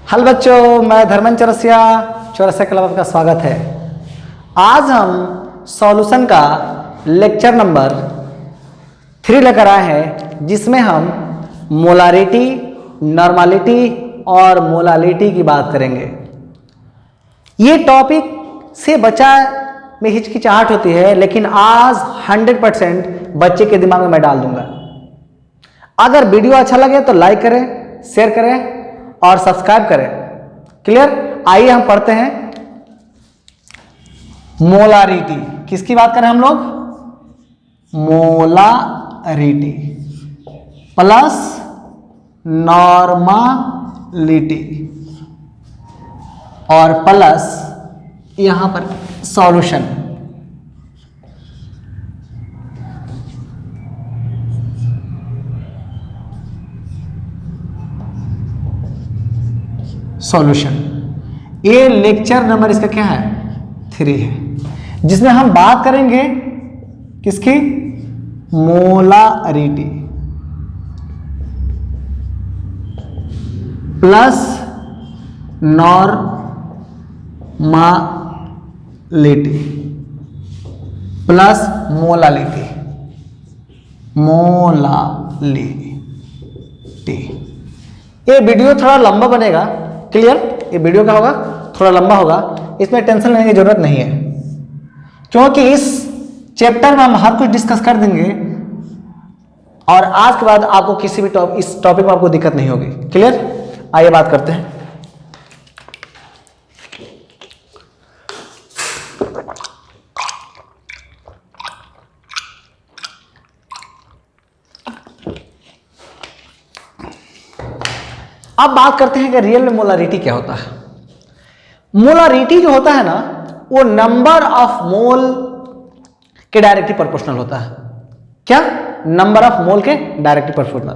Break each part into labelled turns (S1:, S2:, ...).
S1: Hello बच्चों, मैं Dharmendra Chaurasia Chaurasia club आपका स्वागत है। आज हम सॉल्यूशन का लेक्चर नंबर 3 लेकर आए हैं, जिसमें हम मोलारिटी, नॉर्मालिटी और मोलालिटी की बात करेंगे। ये टॉपिक से बच्चा में हिचकिचाहट होती है, लेकिन आज 100% बच्चे के दिमाग में मैं डाल दूंगा। अगर वीडियो अच्छा लगे तो लाइक करें, शेयर करें और सब्सक्राइब करें। क्लियर? आइए हम पढ़ते हैं मोलारिटी। किसकी बात करें हम लोग? मोलारिटी प्लस नॉर्मालिटी और प्लस यहां पर सॉल्यूशन। सॉल्यूशन ये लेक्चर नंबर इसका क्या है? 3 है, जिसमें हम बात करेंगे किसकी? Molarity plus normality plus molality. ये वीडियो थोड़ा लंबा बनेगा। क्लियर? ये वीडियो क्या होगा? थोड़ा लंबा होगा। इसमें टेंशन लेने की जरूरत नहीं है, क्योंकि इस चैप्टर में हम हर कुछ डिस्कस कर देंगे और आज के बाद आपको किसी भी इस टॉपिक में आपको दिक्कत नहीं होगी। क्लियर? आइए बात करते हैं। अब बात करते हैं कि रियल में मोलारिटी क्या होता है। मोलारिटी जो होता है ना, वो नंबर ऑफ मोल के डायरेक्टली प्रोपोर्शनल होता है। क्या? नंबर ऑफ मोल के डायरेक्टली प्रोपोर्शनल।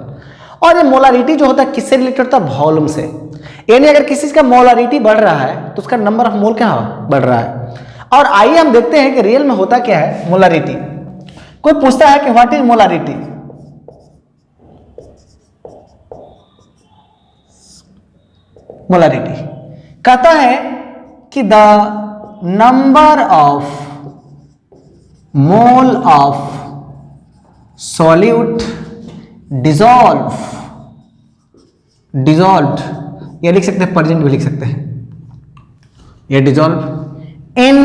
S1: और ये मोलारिटी जो होता है किससे रिलेटेड होता है? वॉल्यूम से। यानी अगर किसी का मोलारिटी बढ़ रहा है तो उसका नंबर ऑफ मोल क्या बढ़ रहा है। और आइए हम देखते हैं कि रियल में होता क्या है मोलारिटी। कोई पूछता है कि व्हाट इज मोलारिटी? मोलारिटी कहता है कि the number of mole of solute dissolved, ये लिख सकते हैं, प्रेजेंट भी लिख सकते हैं, ये डिजॉल्व इन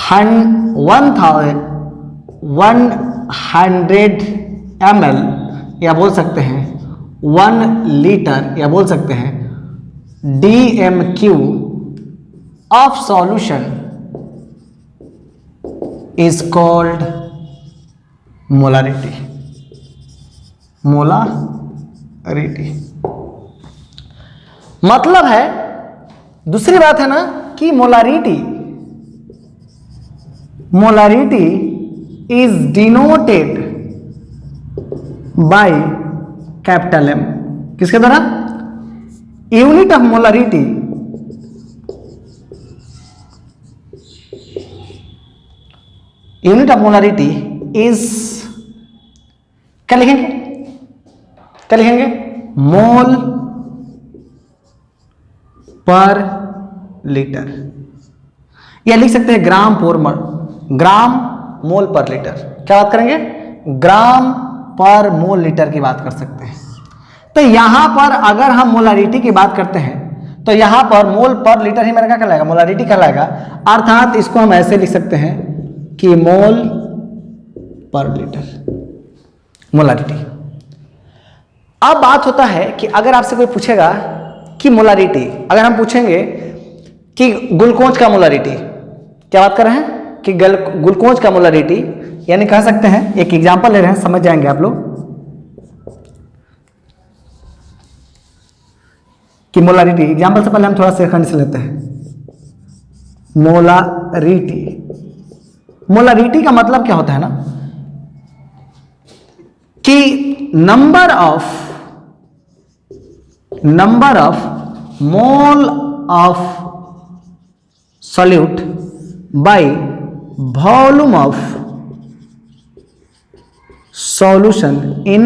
S1: 100 ml, या बोल सकते हैं 1 लीटर, या बोल सकते हैं DMQ of solution is called molarity. Molarity मतलब है, दूसरी बात है ना कि molarity is denoted by capital M। किसके द्वारा? यूनिट ऑफ मोलारिटी इज, क्या लिखेंगे? मोल पर लीटर, या लिख सकते हैं ग्राम मोल पर लीटर। क्या बात करेंगे? ग्राम पर मोल लीटर की बात कर सकते हैं। तो यहां पर अगर हम मोलारिटी की बात करते हैं तो यहां पर मोल पर लीटर ही मेरा क्या कहलाएगा? मोलारिटी कहलाएगा। अर्थात इसको हम ऐसे लिख सकते हैं कि मोल पर लीटर मोलारिटी। अब बात होता है कि अगर आपसे कोई पूछेगा कि मोलारिटी, अगर हम पूछेंगे कि ग्लूकोज का मोलारिटी, क्या बात कर रहे हैं कि ग्लूकोज का मोलारिटी, यानी कह सकते हैं, एक एग्जांपल ले रहे हैं, समझ जाएंगे आप लोग कि मोलारिटी। एग्जांपल से पहले हम थोड़ा सेकंड से लेते हैं। मोलारिटी का मतलब क्या होता है ना कि number of mole of solute by volume of solution in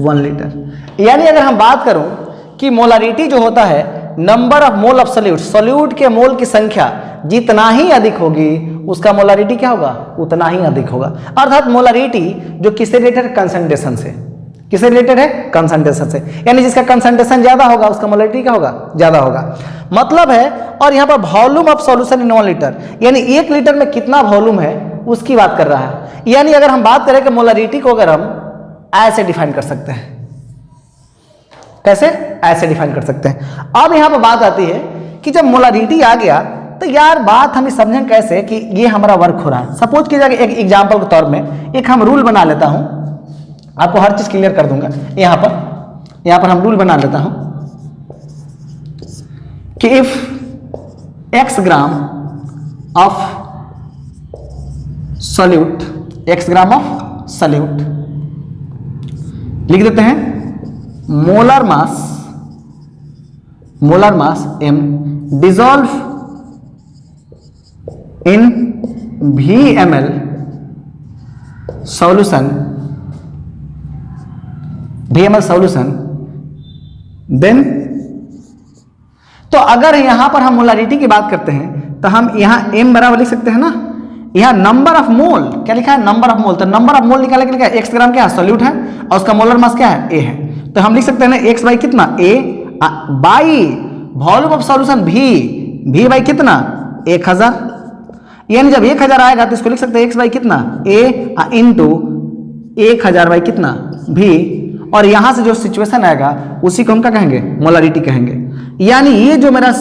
S1: 1 litre. यानी अगर हम बात करूं कि मोलारिटी जो होता है number of mole of solute, solute के मोल की संख्या जितना ही अधिक होगी उसका मोलारिटी क्या होगा, उतना ही अधिक होगा। अर्थात मोलारिटी जो किससे रिलेटेड है, कंसंट्रेशन से। किससे रिलेटेड है, कंसंट्रेशन से। यानी जिसका कंसंट्रेशन ज्यादा होगा उसका मोलारिटी क्या होगा, ज्यादा होगा। मतलब है, और यहाँ पर volume of solution in 1 litre, यानी 1 लीटर में कितना वॉल्यूम है उसकी बात कर रहा है। यानी अगर हम बात करें कि मोलारिटी को अगर हम ऐसे डिफाइन कर सकते हैं, कैसे, ऐसे डिफाइन कर सकते हैं। अब यहां पर बात आती है कि जब मोलारिटी आ गया तो यार बात हम समझें कैसे कि ये हमारा वर्क हो रहा है। सपोज कीजिए एक एग्जांपल के तौर में एक हम रूल बना लेता हूं, आपको हर चीज क्लियर कर दूंगा। यहां पर हम रूल बना लेता हूं कि if x gram of solute, x gram of solute लिख देते हैं, molar mass m dissolve in VmL solution, then तो अगर यहां पर हम मोलारिटी की बात करते हैं तो हम यहां m बराबर लिख सकते हैं ना, यहां नंबर ऑफ मोल क्या लिखा है, नंबर ऑफ मोल। तो नंबर ऑफ मोल निकालने के लिए क्या, x ग्राम क्या है, सॉल्यूट है, और उसका मोलर मास क्या है, a है। तो हम लिख सकते हैं ना x बाई कितना, a by volume of solution v by कितना, 1000। यानी जब 1000 आएगा तो इसको लिख सकते हैं x बाई कितना, a इंटू 1000 बाई कितना v, और यहां से जो सिचुएशन आएगा उसी को हम क्या कहेंगे, मोलारिटी कहेंगे। यानी ये जो मेरा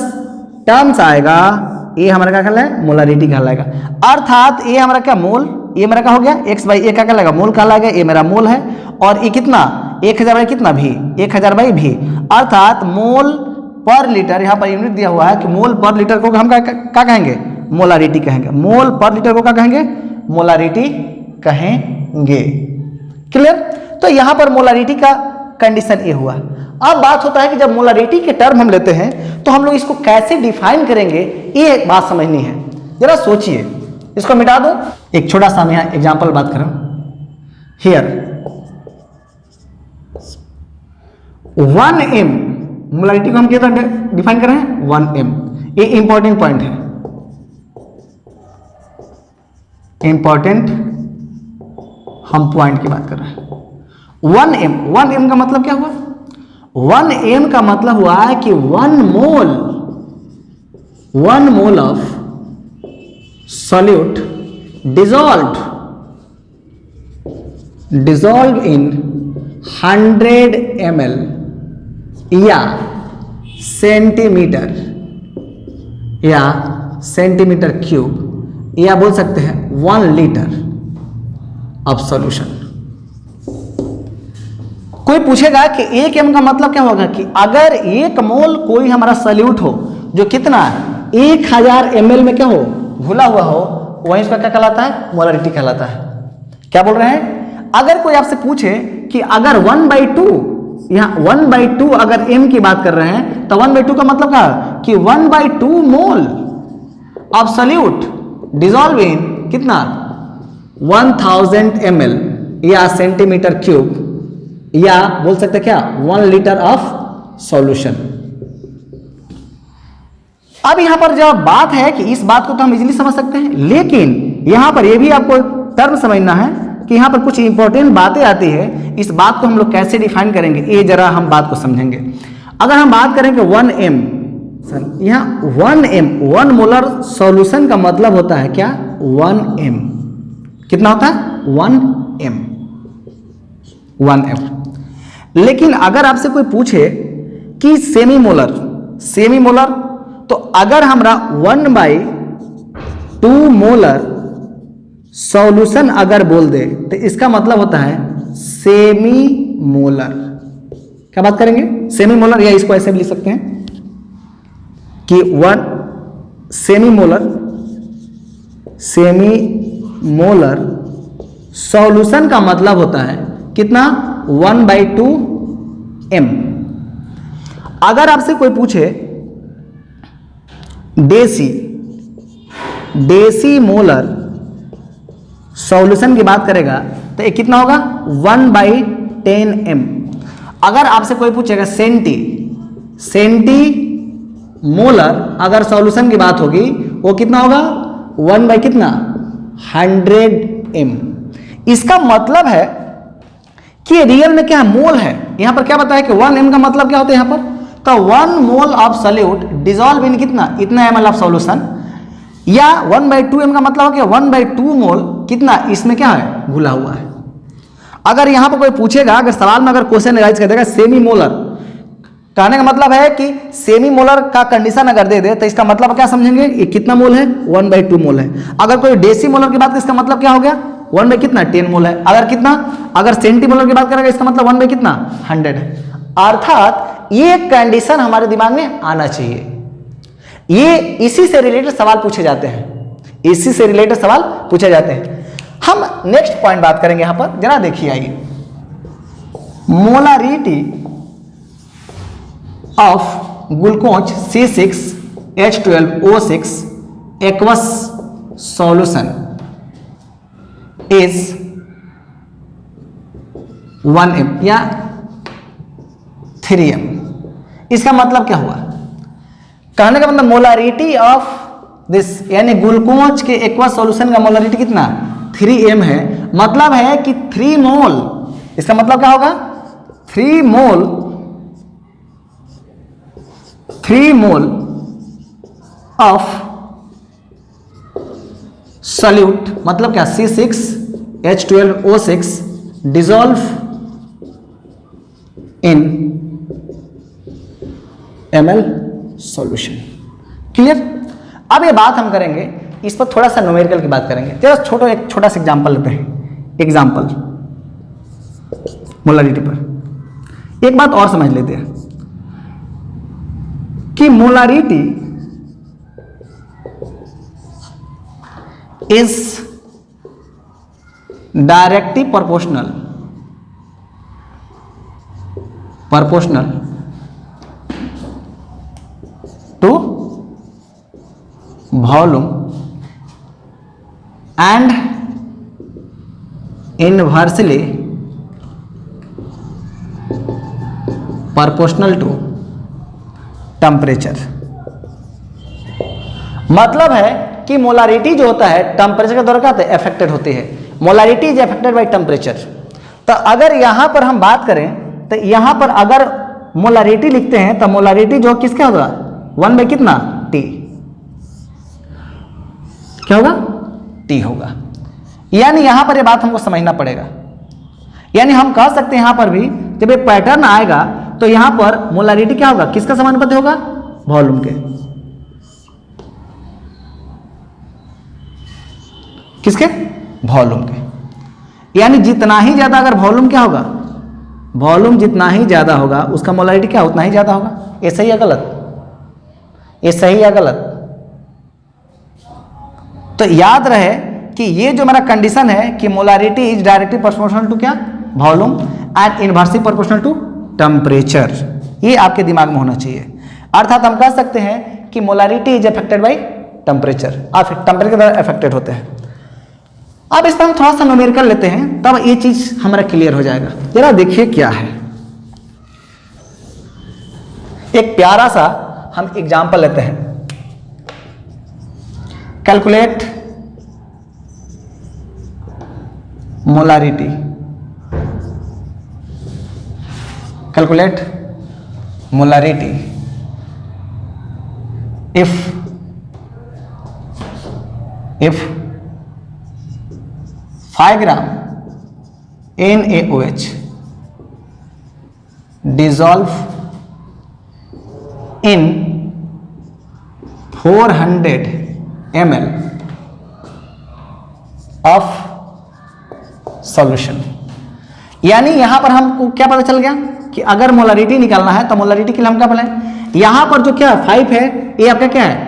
S1: टर्म्स आएगा ये हमारा क्या कहलाएगा, मोलारिटी कहलाएगा। अर्थात ये हमारा क्या, मोल, ये मेरा क्या हो गया, x बाई a क्या कहलाएगा, मोल कहलाएगा। ये मेरा मोल है, और ये कितना, 1000 बाई कितना v, 1000 बाई v। अर्थात मोल पर लीटर, यहाँ पर यूनिट दिया हुआ है कि मोल पर लीटर को हम क्या कहेंगे, मोलारिटी कहेंगे। मोल पर लीटर को क्या कहेंगे, मोलारिटी कहेंगे। क्लियर। तो यहां पर मोलारिटी का कंडीशन ये हुआ। अब बात होता है कि जब मोलारिटी के टर्म हम लेते हैं तो हम लोग इसको कैसे डिफाइन करेंगे, ये बात समझनी है। जरा सोचिए, इसको मिटा दो। एक छोटा सा हम यहां एग्जांपल बात करें। हियर 1m मोलारिटी को हम क्या डिफाइन कर रहे हैं, 1m। ये इंपॉर्टेंट पॉइंट है, इंपॉर्टेंट हम पॉइंट की बात कर रहे हैं। 1m का मतलब क्या हुआ, 1m का मतलब हुआ है कि 1 मोल of solute dissolve in 100 ml या सेंटीमीटर क्यूब, या बोल सकते हैं 1 लीटर ऑफ सॉल्यूशन। कोई पूछेगा कि 1m का मतलब क्या होगा, कि अगर 1 मोल कोई हमारा सॉल्यूट हो जो कितना 1000 ml में क्या हो, घुला हुआ हो, वहीं इसका क्या कहलाता है, मोलारिटी कहलाता है। क्या बोल रहे हैं, अगर कोई आपसे पूछे कि अगर 1/2, यहाँ 1/2 अगर m की बात कर रहे हैं तो 1/2 का मतलब क्या है कि 1/2 मोल ऑफ सॉल्यूट डिसॉल्व इन कितना 1000 ml या सेंटीमीटर क्यूब, या बोल सकते क्या 1 लीटर ऑफ सॉल्यूशन। अब यहां पर जब बात है कि इस बात को तो हम इजीली समझ सकते हैं, लेकिन यहां पर यह भी आपको टर्म समझना है कि यहां पर कुछ इंपॉर्टेंट बातें आती है। इस बात को हम लोग कैसे डिफाइन करेंगे, ये जरा हम बात को समझेंगे। अगर हम बात करें कि 1m, यहां 1 मोलर सॉल्यूशन का मतलब होता है क्या, 1m। कितना होता है, 1m। लेकिन अगर आपसे कोई पूछे कि सेमी मोलर, तो अगर हमरा 1/2 मोलर सॉल्यूशन अगर बोल दे तो इसका मतलब होता है सेमी मोलर। क्या बात करेंगे, सेमी मोलर, या इसको ऐसे भी लिख सकते हैं कि 1 सेमी मोलर सॉल्यूशन का मतलब होता है कितना, 1/2 m। अगर आपसे कोई पूछे देसी मोलर सॉल्यूशन की बात करेगा तो ये कितना होगा, 1/10 m। अगर आपसे कोई पूछेगा सेंटीमोलर अगर सॉल्यूशन की बात होगी वो कितना होगा 1 बाई कितना 100 m। इसका मतलब है कि रियल में क्या मोल है, यहां पर क्या बताया कि 1 m का मतलब क्या होता है यहां पर, तो 1 मोल ऑफ सॉल्यूट डिजॉल्व इन कितना इतना ml ऑफ सॉल्यूशन, या 1/2 m का मतलब हो कि 1/2 मोल कितना इसमें क्या है घुला हुआ है। अगर यहां पर कोई पूछेगा, अगर सवाल में अगर क्वेश्चन राइज कर देगा सेमी मोलर, कहने का मतलब है कि सेमी मोलर का कंडीशन अगर दे दे तो इसका मतलब क्या समझेंगे, ये कितना मोल है 1/2 मोल है। अगर कोई डेसी मोलर की बात करें इसका मतलब क्या हो गया 1 बाई कितना 10 मोल है। अगर कितना, अगर सेंटीमोलर की बात करेंगे इसका मतलब 1 बाई कितना 100 है। अर्थात ये कंडीशन हमारे दिमाग में आना चाहिए। ये इसी से रिलेटेड सवाल पूछे जाते हैं, इसी से रिलेटेड सवाल पूछे जाते हैं। हम नेक्स्ट पॉइंट बात करेंगे यहां पर, जरा देखिए आइए, molarity of glucose C6H12O6 aqueous solution is 1 m या 3 m। इसका मतलब क्या हुआ, कहने का मतलब मोलारिटी ऑफ दिस यानी ग्लूकोज के एक्वस सॉल्यूशन का मोलारिटी कितना 3 m है। मतलब है कि 3 मोल, इसका मतलब क्या होगा 3 मोल ऑफ सॉल्यूट, मतलब क्या C6H12O6 dissolve in ml solution. Clear. अब ये बात हम करेंगे, इस पर थोड़ा सा न्यूमेरिकल की बात करेंगे। जरा एक छोटा सा एग्जांपल लेते हैं, एग्जांपल मोलारिटी पर। एक बात और समझ लेते हैं कि molarity is directly proportional to volume and inversely proportional to temperature। मतलब है कि मोलारिटी जो होता है टेम्परेचर के द्वारा क्या होता है अफेक्टेड होती है। Molarity is affected by temperature. तो अगर यहां पर हम बात करें तो यहां पर अगर मोलारिटी लिखते हैं तो मोलारिटी जो किसका होगा 1 बाई कितना T, क्या होगा T होगा। यानी यहां पर ये बात हमको समझना पड़ेगा। यानी हम कह सकते हैं यहां पर भी जब ये पैटर्न आएगा तो यहां पर मोलारिटी क्या होगा, किसका समानुपाती होगा वॉल्यूम के, किसके वॉल्यूम के। यानी जितना ही ज्यादा अगर वॉल्यूम क्या होगा, वॉल्यूम जितना ही ज्यादा होगा उसका मोलारिटी क्या उतना ही ज्यादा होगा। ये सही या गलत, ये सही या गलत। तो याद रहे कि ये जो मेरा कंडीशन है कि molarity is directly proportional to क्या volume and inversely proportional to temperature, ये आपके दिमाग में होना चाहिए। अर्थात हम कह सकते हैं कि molarity is affected by temperature, आप टेम्परेचर के द्वारा अफेक्टेड होते हैं। अब इस पर हम थोड़ा सा न्यूमेरिकल लेते हैं तब ये चीज हमारा क्लियर हो जाएगा। जरा देखिए क्या है, एक प्यारा सा हम एग्जाम्पल लेते हैं। Calculate molarity, calculate molarity if 5 gram NaOH dissolve in 400 ml of solution। यानी यहां पर हमको क्या पता चल गया कि अगर मोलारिटी निकालना है तो मोलारिटी के लिए हम क्या बोले, यहां पर जो क्या 5 है ये आपका क्या है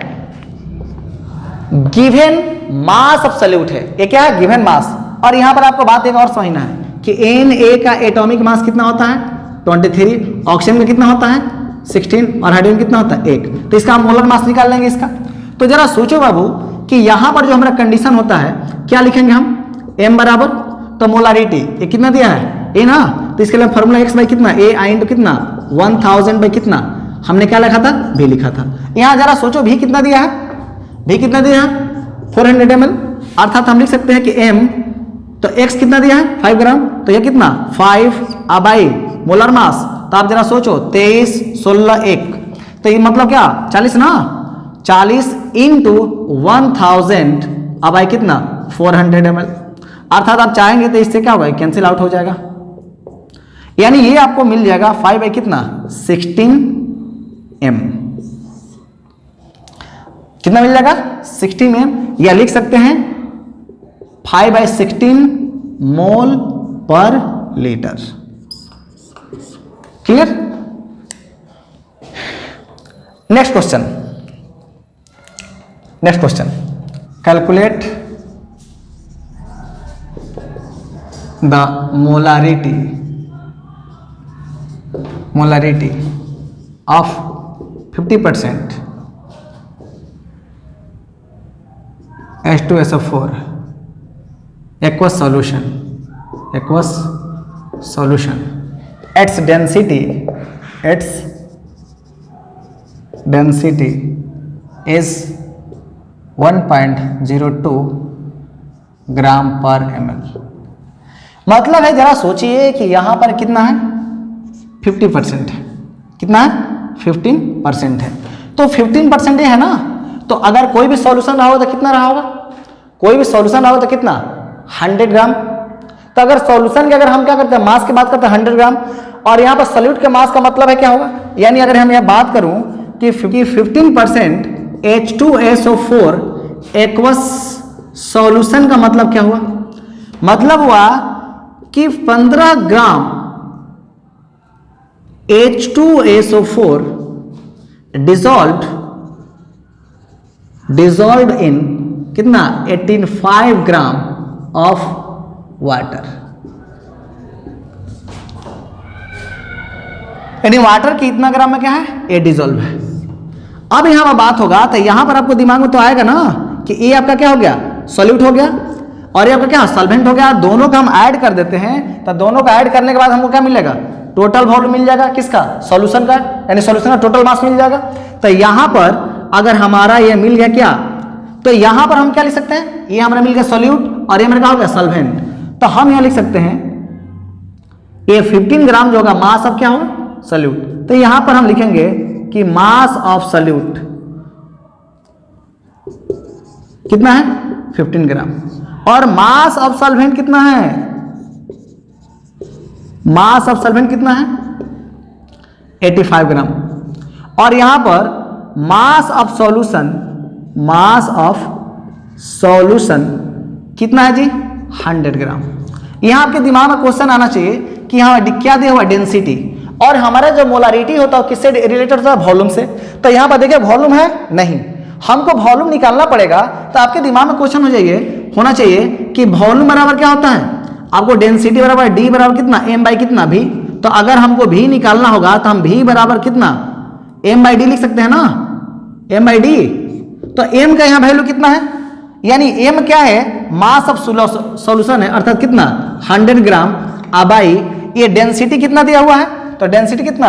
S1: गिवन मास ऑफ सॉल्यूट है, ये क्या है गिवन मास। और यहां पर आपको बात एक और समझना है कि Na का एटॉमिक मास कितना होता है 23, ऑक्सीजन का कितना होता है 16 और हाइड्रोजन कितना होता है 1। तो इसका हम मोलर मास निकाल लेंगे इसका। तो जरा सोचो बाबू कि यहां पर जो हमारा कंडीशन होता है क्या लिखेंगे हम m बराबर, तो मोलारिटी ये कितना दिया है ए ना, तो इसके लिए फॉर्मूला x बाई कितना a आई इंटू कितना 1000 बाई कितना हमने क्या लिखा था, भी लिखा था। यहाँ जरा सोचो भी कितना दिया है, भी कितना दिया है 400 ml, अर्थात हम लिख सकते हैं कि m, तो x कितना दिया है 5 ग्राम, तो यह कितना 5 अबाई मोलर मास। तो आप जरा सोचो 23 16 1, तो ये मतलब क्या 40 ना, 40 इंटू 1000 अबाई कितना 400 ml, अर्थात आप चाहेंगे तो इससे क्या होगा, कैंसिल आउट हो जाएगा, यानी ये आपको मिल जाएगा 5 बाई कितना 16 m, कितना मिल जाएगा 16 m, या लिख सकते हैं 5 बाई 16 मोल पर litre. Clear? Next question, calculate the molarity of 50% H2SO4 aqueous solution its density is 1.02 ग्राम पर ml। मतलब है, जरा सोचिए कि यहां पर कितना है 50% है, कितना है 15% है, तो 15% ये है ना, तो अगर कोई भी सॉल्यूशन रहा हो तो कितना रहा होगा, कोई भी सॉल्यूशन रहा हो तो कितना 100 ग्राम। तो अगर सॉल्यूशन के अगर हम क्या करते हैं मास की बात करते हैं 100 ग्राम, और यहाँ पर सॉल्यूट के मास का मतलब है क्या होगा, यानी अगर हम यह बात करूं कि 15% H2SO4 एक्वस सॉल्यूशन का मतलब क्या हुआ, मतलब हुआ कि 15 ग्राम H2SO4 dissolved in कितना 85 ग्राम ऑफ वाटर, यानी वाटर की इतना ग्राम में क्या है ए डिजोल्व है। अब यहां पर बात होगा तो यहां पर आपको दिमाग में तो आएगा ना कि ए आपका क्या हो गया सॉल्यूट हो गया, और ये आपका क्या सॉल्वेंट हो गया। दोनों का हम ऐड कर देते हैं, तो दोनों का ऐड करने के बाद हमको क्या मिलेगा, टोटल वॉल्यूम मिल जाएगा, किसका सॉल्यूशन का, यानी सॉल्यूशन का टोटल मास मिल जाएगा। तो यहां पर अगर हमारा ये मिल गया क्या, तो यहां पर हम क्या लिख सकते हैं, ये हमारा मिल गया सॉल्यूट और ये मेरा क्या हो गया सॉल्वेंट। तो हम यहां लिख सकते हैं ये 15 ग्राम जो होगा मास ऑफ क्या होगा सॉल्यूट, तो यहां पर हम लिखेंगे कि मास ऑफ सॉल्यूट कितना है 15 ग्राम, और मास ऑफ सॉल्वेंट कितना है, मास ऑफ सॉल्वेंट कितना है 85 ग्राम, और यहां पर मास ऑफ सॉल्यूशन कितना है जी 100 ग्राम। यहां आपके दिमाग में क्वेश्चन आना चाहिए कि यहां क्या दिया हुआ डेंसिटी, और हमारा जो मोलारिटी होता है किससे रिलेटेड होता है वॉल्यूम से। तो यहां पर देखिए वॉल्यूम है नहीं, हमको वॉल्यूम निकालना पड़ेगा। तो आपके दिमाग में क्वेश्चन होना चाहिए कि वॉल्यूम बराबर क्या होता है, आपको डेंसिटी बराबर डी बराबर कितना एम बाई कितना भी। तो अगर हमको भी निकालना होगा तो हम भी बराबर कितना एम बाई डी लिख सकते हैं ना, एम बाई डी। तो एम का यहाँ वैल्यू कितना है, यानी एम क्या है मास ऑफ सॉल्यूशन है, अर्थात कितना 100 ग्राम अबाई ये डेंसिटी कितना दिया हुआ है, तो डेंसिटी कितना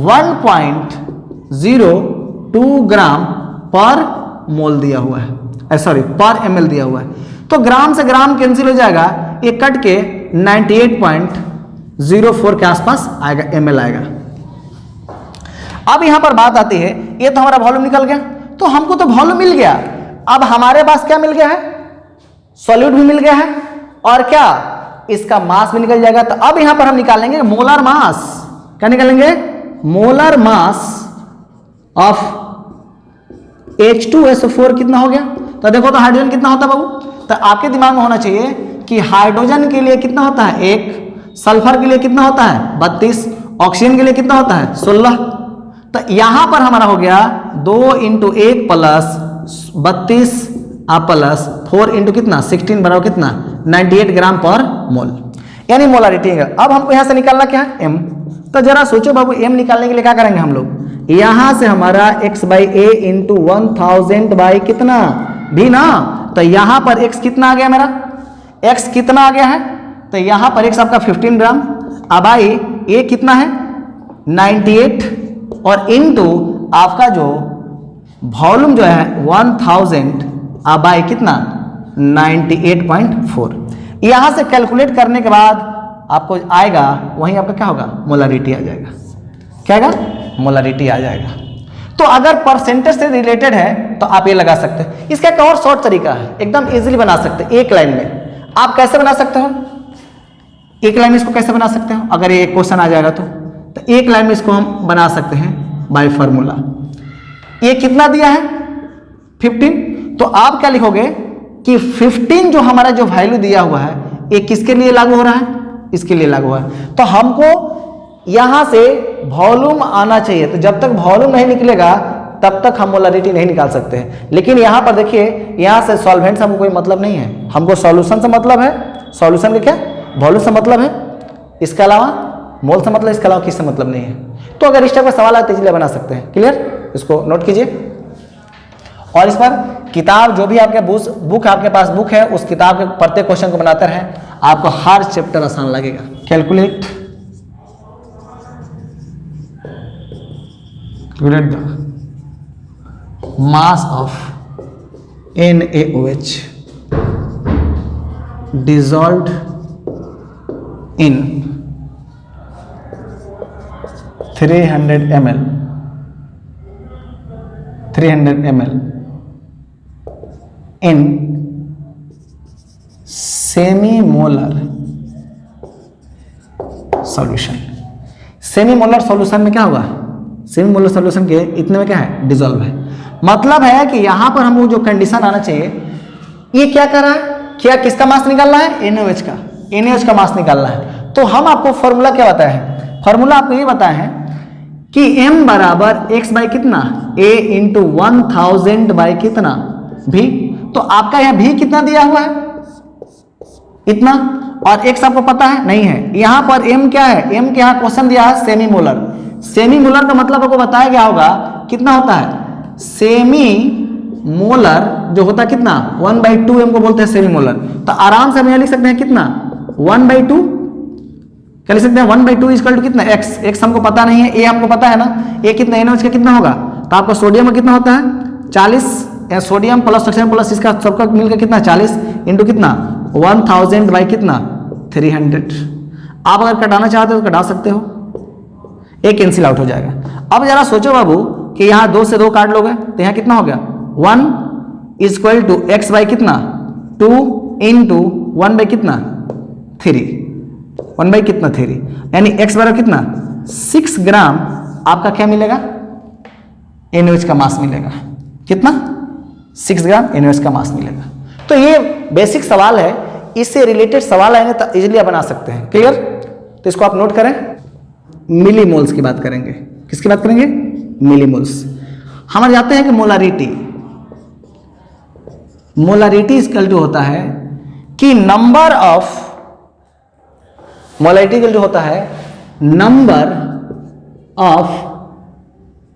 S1: 1.02 ग्राम पर मोल दिया हुआ है, सॉरी पर ml दिया हुआ है। तो ग्राम से ग्राम कैंसिल हो जाएगा, ये कट के 98.04 के आसपास आएगा ml आएगा। अब यहां पर बात आती है, ये तो हमारा वॉल्यूम निकल गया, तो हमको तो वॉल्यूम मिल गया। अब हमारे पास क्या मिल गया है, सॉल्यूट भी मिल गया है, और क्या इसका मास भी निकल जाएगा। तो अब यहां पर हम निकालेंगे मोलर मास, क्या निकालेंगे मोलर मास ऑफ H2SO4 कितना हो गया। तो देखो तो हाइड्रोजन कितना होता है बाबू, तो आपके दिमाग में होना चाहिए कि हाइड्रोजन के लिए कितना होता है 1, सल्फर के लिए कितना होता है 32, ऑक्सीजन के लिए कितना होता है 16। तो यहां पर हमारा हो गया 2 × 1 प्लस 32 प्लस 4 × कितना 16 बराबर कितना 98 ग्राम पर मोल, यानी मोलारिटी है। अब हमको यहां से निकालना क्या है m। तो जरा सोचो बाबू m निकालने के लिए क्या करेंगे हम लोग, यहां से हमारा x by a into 1000 by कितना भी ना, तो यहां पर x कितना आ गया मेरा, x कितना आ गया है, तो यहां पर x आपका 15 ग्राम अबाई a कितना है 98 और इनटू आपका जो वॉल्यूम जो है 1000 बाय कितना 98.4। यहां से कैलकुलेट करने के बाद आपको आएगा वहीं आपका क्या होगा मोलारिटी आ जाएगा। क्या आएगा मोलारिटी आ जाएगा। तो अगर परसेंटेज से रिलेटेड है तो आप ये लगा सकते हैं। इसका एक और शॉर्ट तरीका है, एकदम इजीली बना सकते हैं एक लाइन में। आप कैसे बना सकते हो एक लाइन में इसको कैसे बना सकते हो अगर ये क्वेश्चन आ जाएगा तो एक लाइन में इसको हम बना सकते हैं बाय फार्मूला। ये कितना दिया है 15, तो आप क्या लिखोगे कि 15 जो हमारा जो वैल्यू दिया हुआ है ये किसके लिए लागू हो रहा है, इसके लिए लागू हुआ है। तो हमको यहां से वॉल्यूम आना चाहिए, तो जब तक वॉल्यूम नहीं निकलेगा तब तक हम मोलारिटी नहीं निकाल सकते हैं। लेकिन यहां पर देखिए यहां से सॉल्वेंट से हमको कोई मतलब नहीं है, हमको सॉल्यूशन से मतलब है। सॉल्यूशन के क्या वॉल्यूम से मतलब है, इसके अलावा मोल से मतलब, इसके अलावा किससे मतलब नहीं है। तो अगर इस टाइप का सवाल आए तो इसलिए बना सकते हैं। क्लियर, इसको नोट कीजिए। और इस पर किताब जो भी आपके बुक आपके पास बुक है उस किताब के प्रत्येक क्वेश्चन को बनाते रहें, आपको हर चैप्टर आसान लगेगा। Calculate the mass of NaOH dissolved in 300 ml in semimolar solution. Semimolar solution में क्या होगा, सेमीमोलर सॉल्यूशन के इतने में क्या है डिसॉल्व है। मतलब है कि यहां पर हमको जो कंडीशन आना चाहिए, ये क्या कर रहा है, क्या किसका मास निकालना है NaOH का, NaOH का मास निकालना है। तो हम आपको फॉर्मूला क्या बताया है, फॉर्मूला आपको ये बताया है कि m बराबर x बाई कितना a इंटू 1000 बाई कितना v। तो आपका यहां v कितना दिया हुआ है इतना, और x आपको पता है नहीं है। यहां पर m क्या है, m के यहां क्वेश्चन दिया है सेमीमोलर। सेमीमोलर का मतलब आपको बताया गया होगा कितना होता है, सेमी मोलर जो होता है कितना 1/2 m को बोलते हैं सेमीमोलर। तो आराम से हम यहां लिख सकते हैं कितना 1/2, क्या लिख सकते हैं 1/2 इक्वल टू कितना x हमको पता नहीं है, a हमको पता है ना, a कितना NaOH का कितना होगा। तो आपका सोडियम में कितना होता है 40, सोडियम प्लस ऑक्सीजन प्लस इसका सबका मिलकर कितना 40 इंटू कितना 1000 बाई कितना 300। आप अगर कटाना चाहते हो तो कटा सकते हो, एक कैंसिल आउट हो जाएगा। अब जरा सोचो बाबू कि यहाँ 2 से 2 काट लोगे तो यहाँ कितना हो गया 1 इक्वल टू x बाई कितना 2 इंटू 1 बाई कितना 3, 1 बाई कितना 3, यानी x बराबर कितना 6 ग्राम आपका क्या मिलेगा NaOH का मास मिलेगा। कितना 6 ग्राम NaOH का मास मिलेगा। तो ये बेसिक सवाल है, इससे रिलेटेड सवाल आएंगे तो इजीली आप बना सकते हैं। क्लियर, तो इसको आप नोट करें। मिलीमोल्स की बात करेंगे, किसकी बात करेंगे मिलीमोल्स। हम जाते हैं कि मोलारिटी, मोलारिटी इक्वल टू होता है कि number of, molarity equal to होता है number of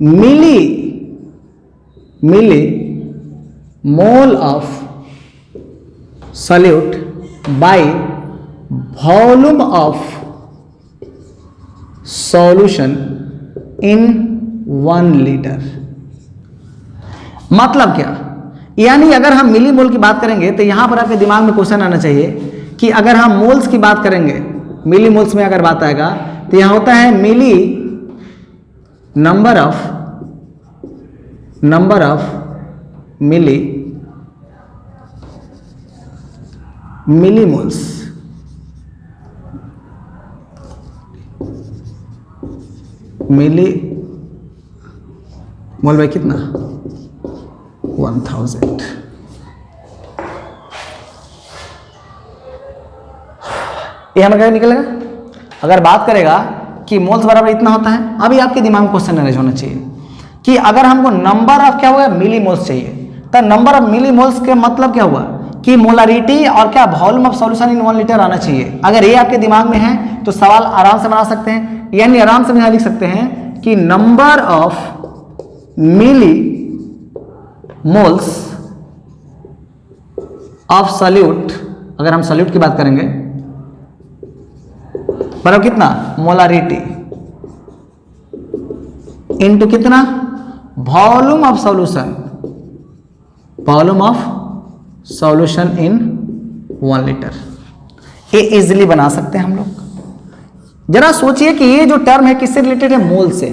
S1: milli mole of solute by volume of solution in 1 litre. मतलब क्या, यानी अगर हम मिली मोल की बात करेंगे तो यहां पर आपके दिमाग में क्वेश्चन आना चाहिए कि अगर हम मोल्स की बात करेंगे, मिली मोल्स में अगर बात आएगा तो यहां होता है milli number of millimoles milli mole by कितना 1000। ये हमें क्या निकलेगा, अगर बात करेगा कि मोल्स बराबर इतना होता है। अभी आपके दिमाग में क्वेश्चन नॉलेज होना चाहिए कि अगर हमको नंबर ऑफ क्या हुआ मिलीमोल्स चाहिए, तो नंबर ऑफ मिलीमोल्स के मतलब क्या हुआ कि मोलारिटी और क्या volume of solution in 1 litre आना चाहिए। अगर ये आपके दिमाग में है तो सवाल आराम से बना सकते हैं, यानी आराम से यहाँ लिख सकते हैं कि number of milli moles of solute, अगर हम सॉल्यूट की बात करेंगे बराबर कितना मोलारिटी इंटू कितना, volume of solution, volume of solution in 1 litre. ये इजिली बना सकते हैं हम लोग। जरा सोचिए कि ये जो टर्म है किससे रिलेटेड है, मोल से।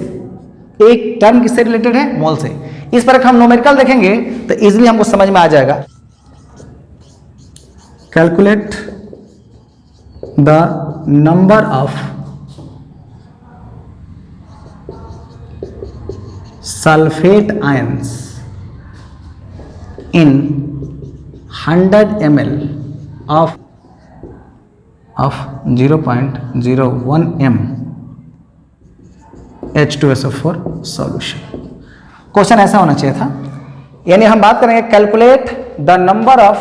S1: एक टर्म किससे रिलेटेड है, मोल से। इस पर हम न्यूमेरिकल देखेंगे तो इजिली हमको समझ में आ जाएगा। Calculate the number of sulphate ions in 100 ml of 0.01 m H2SO4 solution. Question ऐसा होना चाहिए था, यानी हम बात करेंगे calculate the number of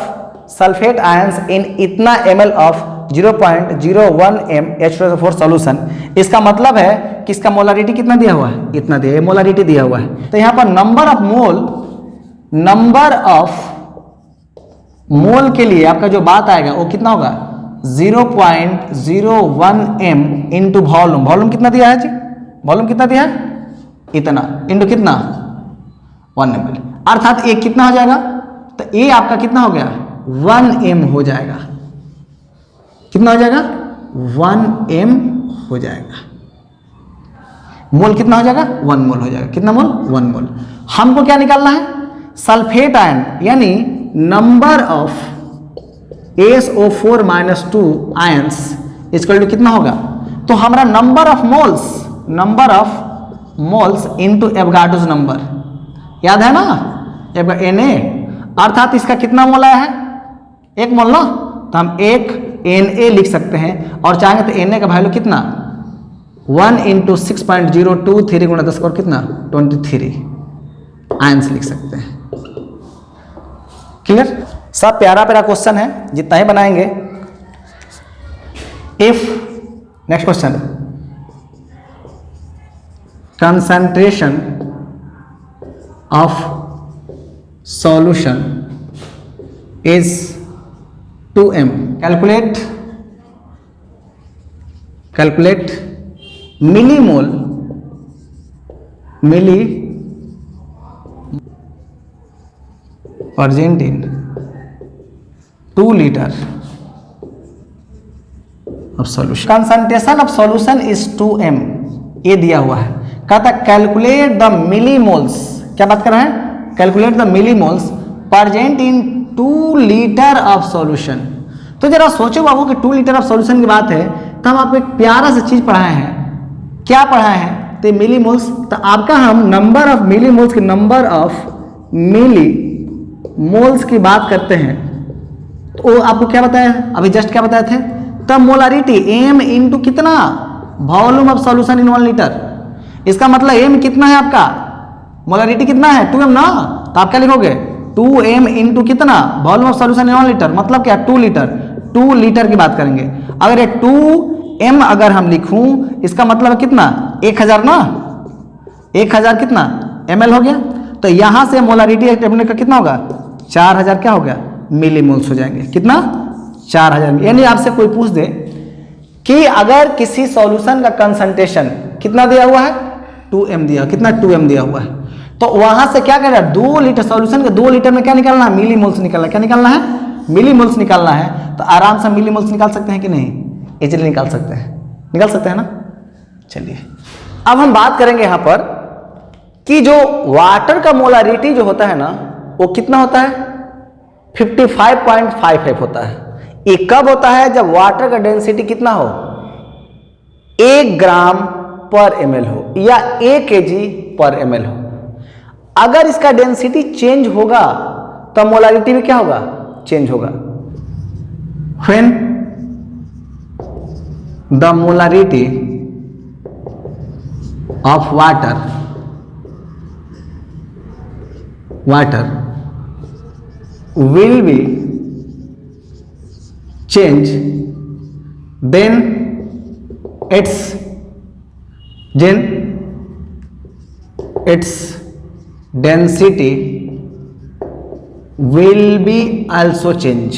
S1: sulphate ions in इतना ml of 0.01 m H2SO4 solution. इसका मतलब है कि इसका मोलारिटी कितना दिया हुआ है, इतना दिया, मोलारिटी दिया हुआ है। तो यहां पर नंबर ऑफ मोल के लिए आपका जो बात आएगा वो कितना होगा, 0.01 m इंटू वॉल्यूम। वॉल्यूम कितना दिया है जी, वॉल्यूम कितना दिया है, इतना, इंटू कितना 1 ml, अर्थात ये कितना हो जाएगा, तो ये आपका कितना हो गया 1 m हो जाएगा। कितना हो जाएगा 1 m हो जाएगा। मोल कितना हो जाएगा 1 मोल हो जाएगा। कितना मोल 1 मोल। हमको क्या निकालना है, सल्फेट आयन, यानी number of SO4-2 ions equal to कितना होगा, तो हमारा number of moles into Avogadro's number, याद है ना, Na, अर्थात इसका कितना मोल आया है, 1 मोल ना, तो हम 1 Na लिख सकते हैं। और चाहेंगे तो Na का वैल्यू कितना 1 इंटू 6.02 3 गुणा 10 और कितना 23 आयंस लिख सकते हैं। क्लियर, सब प्यारा प्यारा क्वेश्चन है, जितना ही बनाएंगे। If next question, concentration of solution is 2m, calculate millimole present in 2 liter of solution। concentration of solution is 2m, ये दिया हुआ है। कहता कैलकुलेट द मिलीमोल्स, क्या बात कर रहे हैं, calculate the millimoles present in 2 litre of solution. तो जरा सोचो बाबू कि 2 लीटर ऑफ सॉल्यूशन की बात है, तो हम आपको एक प्यारा सा चीज पढ़ाए हैं। क्या पढ़ाए हैं, तो मिलीमोल्स। तो आपका हम नंबर ऑफ मिलीमोल्स के नंबर ऑफ मोल्स की बात करते हैं, तो आपको क्या बताया, अभी जस्ट क्या बताए थे, तब मोलारिटी m इंटू कितना, volume of solution in 1 litre. इसका मतलब m कितना है आपका, मोलारिटी कितना है 2m ना, तो आप क्या लिखोगे 2m इंटू कितना, volume of solution in 1 litre, मतलब क्या 2 लीटर। 2 लीटर की बात करेंगे, अगर ये 2m अगर हम लिखूं, इसका मतलब कितना 1000 ना, 1000 कितना ml हो गया। तो यहां से मोलारिटी का कितना होगा 4000 क्या हो गया मिलीमोल्स हो जाएंगे। कितना 4000। यानी आपसे कोई पूछ दे कि अगर किसी सॉल्यूशन का कंसंट्रेशन कितना दिया हुआ है 2m दिया, कितना 2m दिया हुआ है, तो वहां से क्या करेगा 2 लीटर सॉल्यूशन के 2 लीटर में क्या निकालना है, मिलीमोल्स निकालना है। क्या निकालना है, मिलीमोल्स निकालना है। तो आराम से मिलीमोल्स निकाल सकते हैं कि नहीं, इजीली निकाल सकते हैं ना। चलिए अब हम बात करेंगे यहां पर कि जो वाटर का मोलारिटी जो होता है ना, वो कितना होता है 55.55 होता है। ये कब होता है, जब वाटर का डेंसिटी कितना हो 1 ग्राम पर ml हो या 1 kg पर ml हो। अगर इसका डेंसिटी चेंज होगा तो मोलारिटी भी क्या होगा, चेंज होगा। When the molarity of water will be change, then its density will be also change।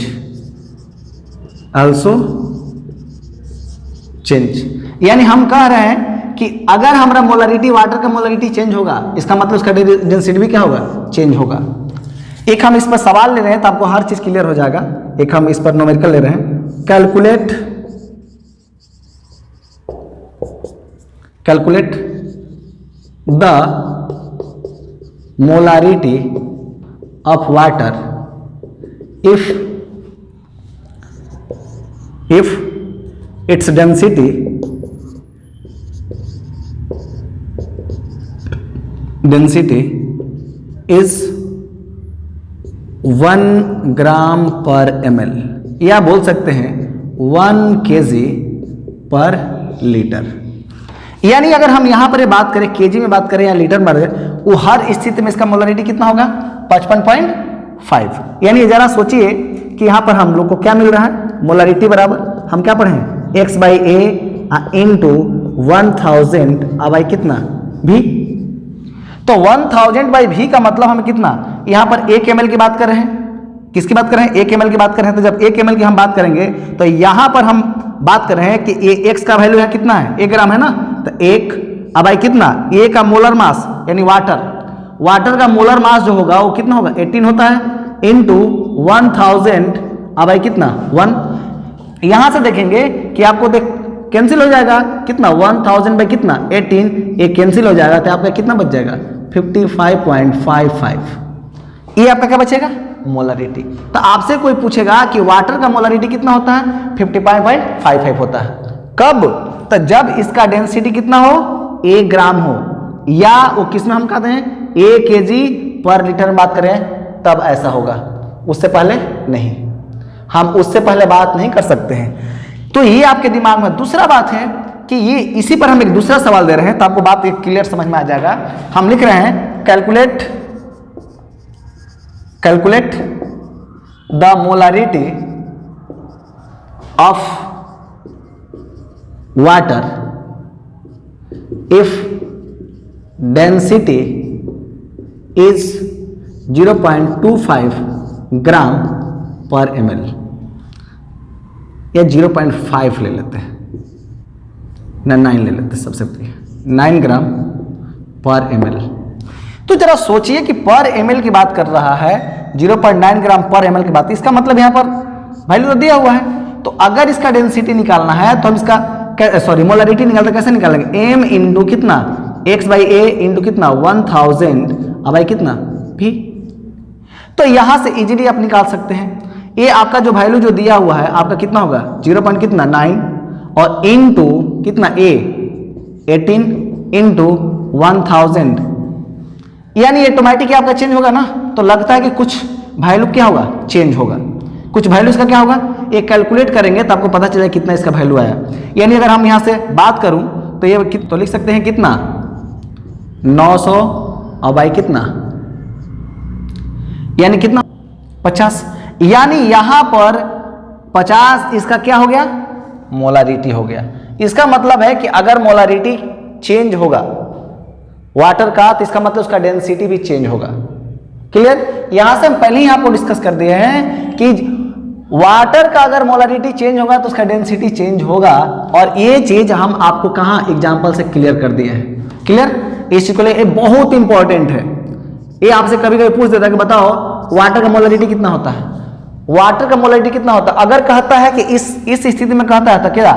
S1: यानी हम कह रहे हैं कि अगर हमारा मोलरिटी, वाटर का मोलरिटी चेंज होगा, इसका मतलब उसका डेंसिटी भी क्या होगा, चेंज होगा। एक हम इस पर सवाल ले रहे हैं तो आपको हर चीज क्लियर हो जाएगा। एक हम इस पर न्यूमेरिकल ले रहे हैं, calculate the molarity of water if its density is 1 ग्राम पर ml, या बोल सकते हैं 1 kg पर लीटर। यानी अगर हम यहां पर बात करें केजी में बात करें या लीटर में, वो हर स्थिति में इसका मोलरिटी कितना होगा, 55.5। यानी जरा सोचिए कि यहां पर हम लोग को क्या मिल रहा है, मोलरिटी बराबर हम क्या पढ़े, x by A into 1000 by कितना v। तो 1000 बाई v का मतलब हमें कितना, यहां पर 1 ml की बात कर रहे हैं, किसकी बात कर रहे हैं, 1 ml की बात कर रहे हैं। तो जब 1 ml की हम बात करेंगे तो यहां पर हम बात कर रहे हैं कि ये x का वैल्यू है कितना है, 1 ग्राम है ना, तो 1 बाई कितना, a का मोलर मास यानी वाटर का मोलर मास जो होगा वो कितना होगा, 18 होता है, इंटू 1000 बाई कितना 1। यहां से देखेंगे कि आपको कैंसिल हो जाएगा कितना, 1000 बाई कितना 18, ये कैंसिल हो जाएगा तो आपका कितना बच जाएगा 55.55। ये आपका क्या बचेगा, मोलरिटी। तो आपसे कोई पूछेगा कि वाटर का मोलरिटी कितना होता है, 55.55 होता है। कब, तो जब इसका डेंसिटी कितना हो, 1 ग्राम हो, या वो किस में हम कहते हैं 1 kg पर लीटर में बात करें तब ऐसा होगा, उससे पहले नहीं, हम उससे पहले बात नहीं कर सकते हैं। तो ये आपके दिमाग में। दूसरा बात है कि ये इसी पर हम एक दूसरा सवाल दे रहे हैं तो आपको बात एक क्लियर समझ में आ जाएगा। हम लिख रहे हैं calculate the molarity of water if density is 0.25 ग्राम पर ml, या 0.5 ले लेते हैं ना, 9 ले लेते हैं सबसे पहले, 9 ग्राम पर ml। तो जरा सोचिए कि पर ml की बात कर रहा है, 0.9 ग्राम पर ml की बात, इसका मतलब यहां पर वैल्यू तो दिया हुआ है। तो अगर इसका डेंसिटी निकालना है तो हम इसका मोलरिटी निकालते कैसे निकालेंगे, m इंटू कितना, x बाई ए इंटू कितना 1000 बाई कितना v। तो यहां से इजीली आप निकाल सकते हैं। ये आपका जो वैल्यू जो दिया हुआ है आपका कितना होगा, 0.9 और इंटू कितना a 18 इंटू 1000, यानी ऑटोमेटिक आपका चेंज होगा ना। तो लगता है कि कुछ वैल्यू क्या होगा, चेंज होगा, कुछ वैल्यू इसका क्या होगा, ये कैलकुलेट करेंगे तो आपको पता चलेगा कितना इसका वैल्यू आया। यानी अगर हम यहां से बात करूं तो ये तो लिख सकते हैं कितना 900 और बाई कितना, यानी कितना 50, यानी यहां पर 50 इसका क्या हो गया, मोलारिटी हो गया। इसका मतलब है कि अगर मोलारिटी चेंज होगा वाटर का तो इसका मतलब उसका डेंसिटी भी चेंज होगा। क्लियर, यहां से हम पहले ही आपको डिस्कस कर दिए हैं कि वाटर का अगर मोलारिटी चेंज होगा तो उसका डेंसिटी चेंज होगा, और ये चीज हम आपको कहां एग्जांपल से क्लियर कर दिए हैं। क्लियर, इस चीज को लिए बहुत इंपॉर्टेंट है। ये आपसे कभी कभी पूछ देता है कि बताओ वाटर का मोलारिटी कितना होता है, वाटर का मोलारिटी कितना होता है। अगर कहता है कि इस स्थिति में कहता है तो क्या,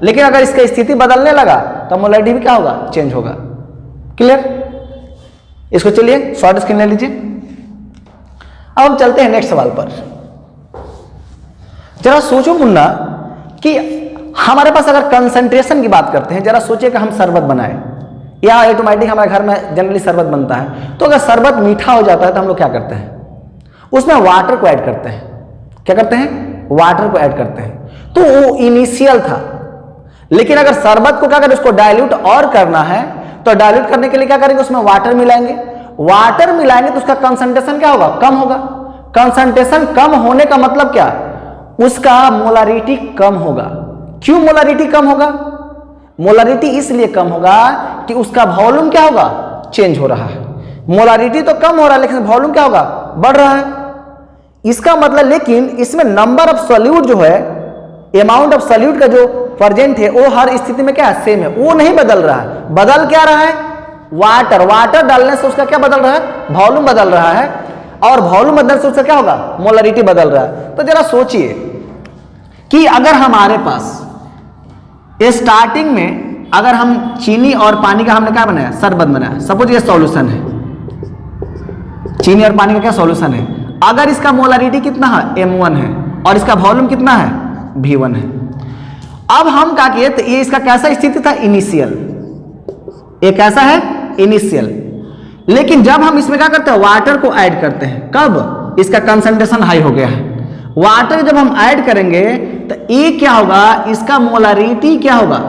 S1: लेकिन अगर इसका स्थिति बदलने लगा तो मोलारिटी भी क्या होगा, चेंज होगा। क्लियर, इसको चलिए शॉर्ट स्क्रीन ले लीजिए। अब हम चलते हैं नेक्स्ट सवाल पर। जरा सोचो मुन्ना कि हमारे पास अगर कंसंट्रेशन की बात करते हैं, जरा सोचिए कि हम शरबत बनाए, या ऑटोमेटिक हमारे घर में जनरली शरबत बनता है, तो अगर शरबत मीठा हो जाता है तो हम लोग क्या करते हैं, उसमें वाटर को ऐड करते हैं। क्या करते हैं, वाटर को ऐड करते हैं। तो वो इनिशियल था, लेकिन अगर शरबत को क्या करें, उसको डाइल्यूट और करना है तो डाइल्यूट करने के लिए क्या करेंगे, उसमें वाटर मिलाएंगे। वाटर मिलाएंगे तो उसका कंसंट्रेशन क्या होगा, कम होगा। कंसंट्रेशन कम होने का मतलब क्या, उसका मोलारिटी कम होगा। क्यों मोलारिटी कम होगा, मोलारिटी इसलिए कम होगा कि उसका वॉल्यूम क्या होगा, चेंज हो रहा है। मोलारिटी तो कम हो रहा है लेकिन वॉल्यूम क्या होगा, बढ़ रहा है। इसका मतलब, लेकिन इसमें नंबर ऑफ सॉल्यूट जो है अमाउंट ऑफ सॉल्यूट का जो प्रेजेंट है वो हर स्थिति में क्या है, सेम है, वो नहीं बदल रहा है। बदल क्या रहा है, वाटर, वाटर डालने से उसका क्या बदल रहा है, वॉल्यूम बदल रहा है, और वॉल्यूम बदलने से उसका क्या होगा, मोलरिटी बदल रहा है। तो जरा सोचिए कि अगर हमारे पास स्टार्टिंग में अगर हम चीनी और पानी का हमने क्या बनाया, शरबत बनाया, सपोज ये सॉल्यूशन है, चीनी और पानी का क्या सॉल्यूशन है, अगर इसका मोलरिटी कितना है, m1 है, और इसका वॉल्यूम कितना है, v1 है। अब हम क्या किए, तो ये इसका कैसा स्थिति था, इनिशियल, ये कैसा है, इनिशियल। लेकिन जब हम इसमें क्या करते हैं, वाटर को ऐड करते हैं, कब, इसका कंसंट्रेशन हाई हो गया है, वाटर जब हम ऐड करेंगे तो ये क्या होगा, इसका मोलरिटी क्या होगा,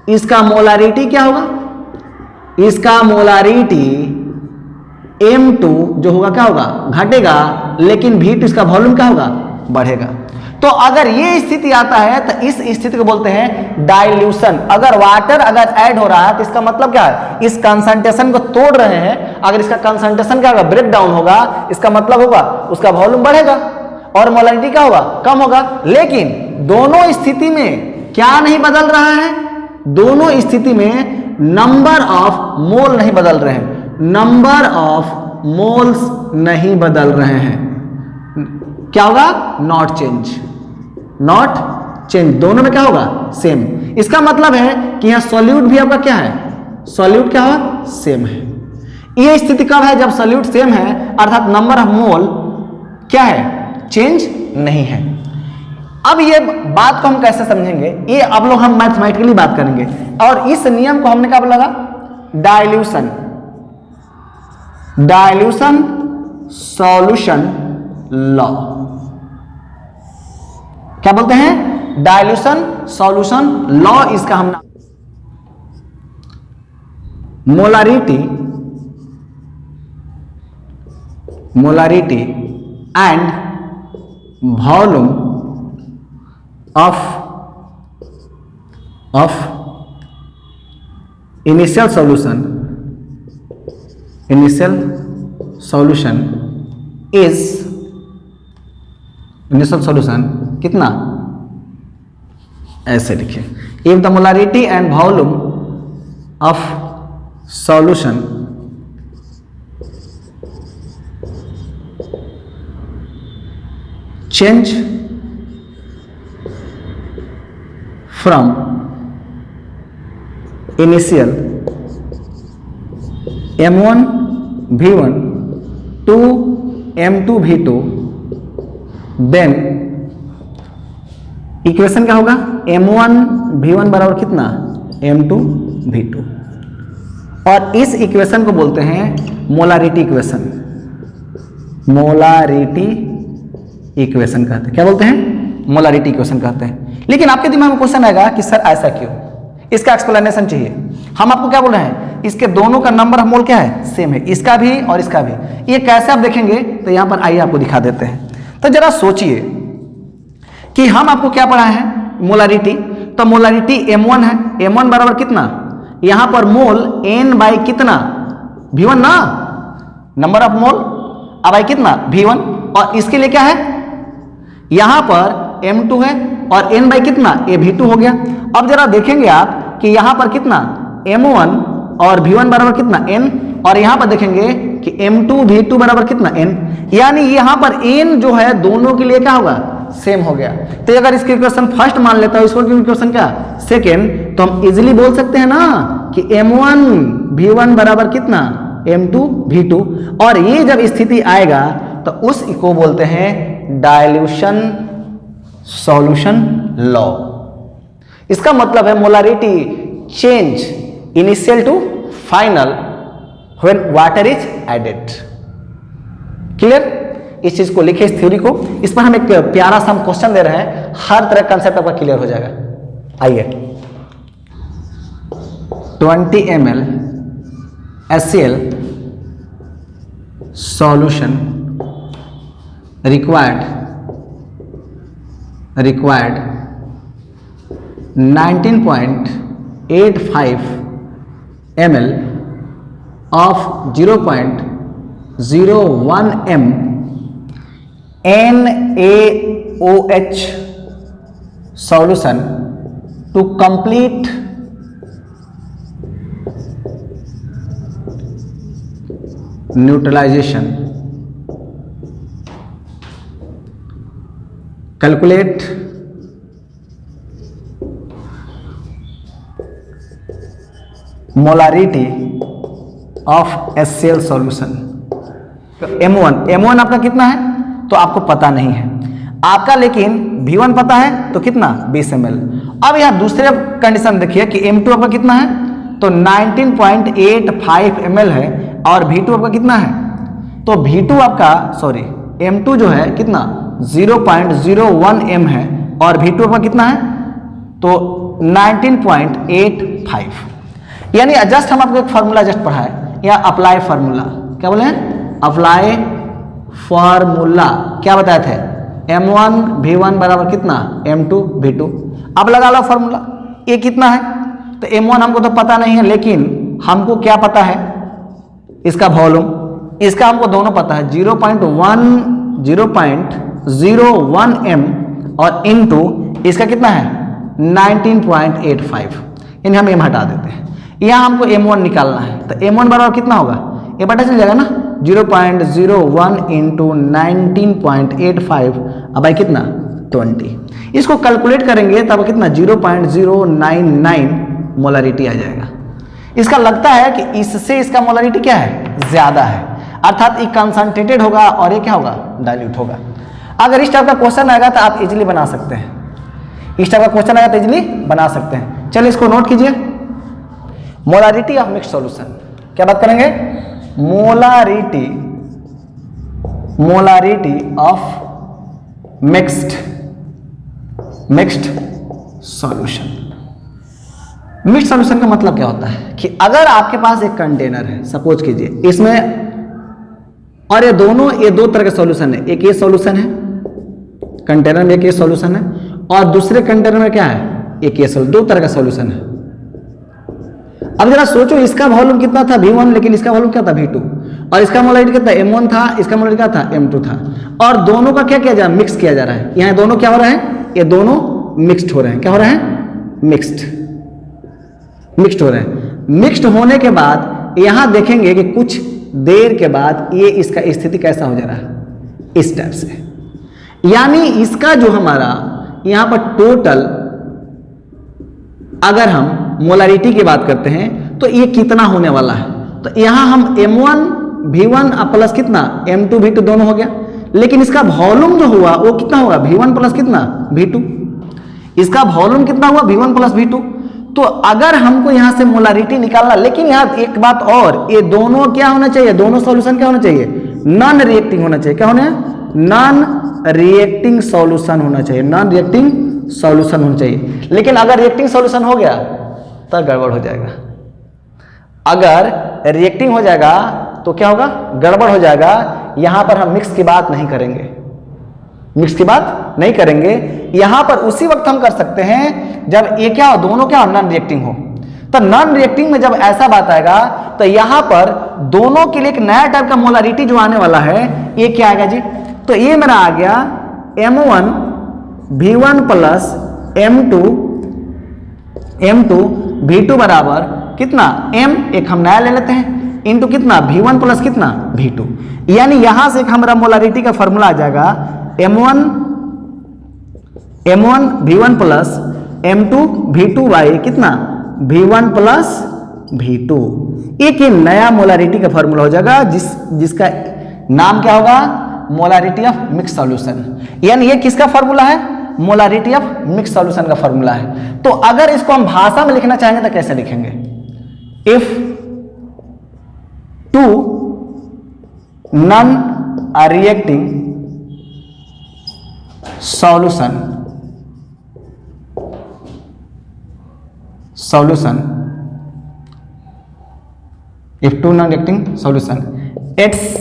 S1: इसका मोलरिटी क्या होगा, इसका मोलरिटी m2 जो होगा क्या होगा, घटेगा, लेकिन v2 इसका वॉल्यूम क्या होगा, बढ़ेगा। तो अगर ये स्थिति आता है तो इस स्थिति को बोलते हैं डाइल्यूशन। अगर वाटर अगर ऐड हो रहा है तो इसका मतलब क्या है, इस कंसंट्रेशन को तोड़ रहे हैं। अगर इसका कंसंट्रेशन क्या होगा, ब्रेक डाउन होगा, इसका मतलब होगा उसका वॉल्यूम बढ़ेगा और मोलरिटी क्या होगा, कम होगा। लेकिन दोनों स्थिति में क्या नहीं बदल रहा है, दोनों स्थिति में नंबर ऑफ मोल नहीं बदल रहे हैं, नंबर ऑफ मोल्स नहीं बदल रहे हैं। क्या होगा, नॉट चेंज, नॉट चेंज, दोनों में क्या होगा, सेम। इसका मतलब है कि यहां सॉल्यूट भी आपका क्या है, सॉल्यूट क्या है, सेम है। ये स्थिति कब है, जब सॉल्यूट सेम है, अर्थात नंबर ऑफ मोल क्या है, चेंज नहीं है। अब ये बात को हम कैसे समझेंगे, ये अब लोग हम मैथमेटिकली बात करेंगे, और इस नियम को हमने क्या बोला, डाइल्यूशन, डाइल्यूशन सॉल्यूशन लॉ, क्या बोलते हैं, डाइल्यूशन सॉल्यूशन लॉ। इसका हम molarity, molarity and volume of initial solution, initial solution is, initial solution कितना, ऐसे लिखिए, if the molarity and volume of solution change from initial m1 v1 to m2 v2, then equation क्या होगा, m1 v1 बराबर कितना, m2 v2, और इस equation को बोलते हैं मोलारिटी इक्वेशन, मोलारिटी इक्वेशन कहते हैं। क्या बोलते हैं, मोलारिटी इक्वेशन कहते हैं। लेकिन आपके दिमाग में क्वेश्चन आएगा कि सर ऐसा क्यों, इसका एक्सप्लेनेशन चाहिए। हम आपको क्या बोल रहे हैं, इसके दोनों का नंबर ऑफ मोल क्या है, सेम है, इसका भी और इसका भी। ये कैसे आप देखेंगे, तो यहां पर आइए आपको दिखा देते हैं। तो जरा सोचिए कि हम आपको क्या पढ़ा है, मोलारिटी, तो मोलारिटी m1 है, m1 बराबर कितना, यहां पर मोल n बाई कितना, v1 ना, नंबर ऑफ मोल, अब आई कितना, v1, और इसके लिए क्या है, यहां पर m2 है और n बाई कितना, ये v2 हो गया। अब जरा देखेंगे आप कि यहां पर कितना, m1 और v1 बराबर कितना, n, और यहां पर देखेंगे कि m2 v2 बराबर कितना, n, यानी यहां पर n जो है दोनों के लिए क्या होगा, सेम हो गया। तो अगर इसकी इक्वेशन फर्स्ट मान लेता हूं, इसको इक्वेशन क्या, सेकेंड, तो हम इजीली बोल सकते हैं ना कि m1 v1 बराबर कितना, m2 v2, और ये जब स्थिति आएगा तो उस को बोलते हैं डाइल्यूशन सॉल्यूशन लॉ। इसका मतलब है molarity change initial to final when water is added. Clear, इस चीज को लिखे, इस थ्योरी को। इस पर हम एक प्यारा सा हम क्वेश्चन दे रहे हैं, हर तरह कंसेप्ट आपका क्लियर हो जाएगा। आइए, 20 ml HCl solution required 19.85 ml of 0.01 m NaOH solution to complete neutralization. Calculate molarity of HCl solution. M1 आपका कितना है तो आपको पता नहीं है आपका, लेकिन V1 पता है तो कितना 20 ml। अब यहां दूसरे कंडीशन देखिए कि M2 आपका कितना है तो 19.85 ml है और V2 आपका कितना है तो V2 आपका M2 जो है कितना 0.01 m है और V2 आपका कितना है तो 19.85। यानी जस्ट हम आपको एक फार्मूला जस्ट पढ़ा है या अप्लाई फार्मूला, क्या बोले अप्लाई फार्मूला क्या बताए थे M1 V1 बराबर कितना M2 V2। अब लगा लो फार्मूला, ये कितना है तो M1 हमको तो पता नहीं है, लेकिन हमको क्या पता है इसका वॉल्यूम, इसका हमको दोनों पता है 0.01 m और इनटू इसका कितना है 19.85, यानी हम m हटा देते हैं। यहाँ हमको M1 निकालना है तो M1 बराबर कितना होगा ये पता चल जाएगा ना 0.01 इंटू 19.85 अब भाई कितना 20। इसको कैलकुलेट करेंगे तब कितना 0.099 मोलरिटी आ जाएगा। इसका लगता है कि इससे इसका मोलरिटी क्या है ज्यादा है, अर्थात ये कंसंट्रेटेड होगा और ये क्या होगा डाइल्यूट होगा। अगर इस टाइप का क्वेश्चन आएगा तो आप इजीली बना सकते हैं, इस टाइप का क्वेश्चन आएगा तो इजीली बना सकते हैं। चलिए इसको नोट कीजिए, मोलारिटी ऑफ मिक्स्ड सॉल्यूशन क्या बात करेंगे molarity of mixed solution. Mixed solution का मतलब क्या होता है कि अगर आपके पास एक कंटेनर है, सपोज कीजिए इसमें, और ये दो तरह के सॉल्यूशन है, एक ये सॉल्यूशन है कंटेनर में, एक ये सॉल्यूशन है और दूसरे कंटेनर में क्या है एक ये दो तरह का सॉल्यूशन है। अब जरा सोचो इसका वॉल्यूम कितना था V1, लेकिन इसका वॉल्यूम क्या था V2, और इसका मोलरिटी कितना M1 था, इसका मोलरिटी क्या था M2 था, और दोनों का क्या किया जा रहा है मिक्स किया जा रहा है। यहाँ दोनों क्या हो रहा है ये दोनों मिक्स्ड हो रहे हैं, क्या हो रहे हैं मिक्स्ड हो रहे हैं। मिक्स्ड होने के बाद यहां देखेंगे कि कुछ देर के बाद ये इसका स्थिति कैसा हो जा रहा है इस टाइप से, यानी इसका जो हमारा यहां पर टोटल अगर हम मोलारिटी की बात करते हैं तो ये कितना होने वाला है, तो यहां हम M1 V1 प्लस कितना M2 V2 दोनों हो गया, लेकिन इसका वॉल्यूम जो हुआ वो कितना होगा V1 प्लस कितना V2, इसका वॉल्यूम कितना हुआ V1 प्लस V2। तो अगर हमको यहां से मोलारिटी निकालना, लेकिन यहां एक बात और, ये दोनों क्या होना चाहिए, दोनों सॉल्यूशन क्या होना चाहिए नॉन रिएक्टिंग होना चाहिए, क्या होना है नॉन रिएक्टिंग सॉल्यूशन होना चाहिए, नॉन रिएक्टिंग सॉल्यूशन होना चाहिए। लेकिन अगर रिएक्टिंग सॉल्यूशन हो गया तो गड़बड़ हो जाएगा, अगर रिएक्टिंग हो जाएगा तो क्या होगा गड़बड़ हो जाएगा। यहां पर हम मिक्स की बात नहीं करेंगे, मिक्स की बात नहीं करेंगे, यहां पर उसी वक्त हम कर सकते हैं जब ये क्या हो दोनों क्या हो नॉन रिएक्टिंग हो। तो नॉन रिएक्टिंग में जब ऐसा बात आएगा तो यहां पर दोनों के लिए एक नया टाइप का मोलारिटी जो आने वाला है ये क्या आएगा जी, तो ये मेरा आ गया M1 V1 plus M2 V2 बराबर कितना M, एक हम नया ले लेते हैं, इंटू कितना V1 प्लस कितना V2, यानी यहां से एक हमारा मोलारिटी का फॉर्मूला आ जाएगा M1 V1 plus M2 V2 by कितना V1 प्लस V2। एक ही नया मोलारिटी का फॉर्मूला हो जाएगा जिसका नाम क्या होगा मोलारिटी ऑफ मिक्स सॉल्यूशन। यानी ये किसका फॉर्मूला है मोलारिटी ऑफ मिक्स सॉल्यूशन का फॉर्मूला है। तो अगर इसको हम भाषा में लिखना चाहेंगे तो कैसे लिखेंगे, if two non reacting solution if two non-reacting solution its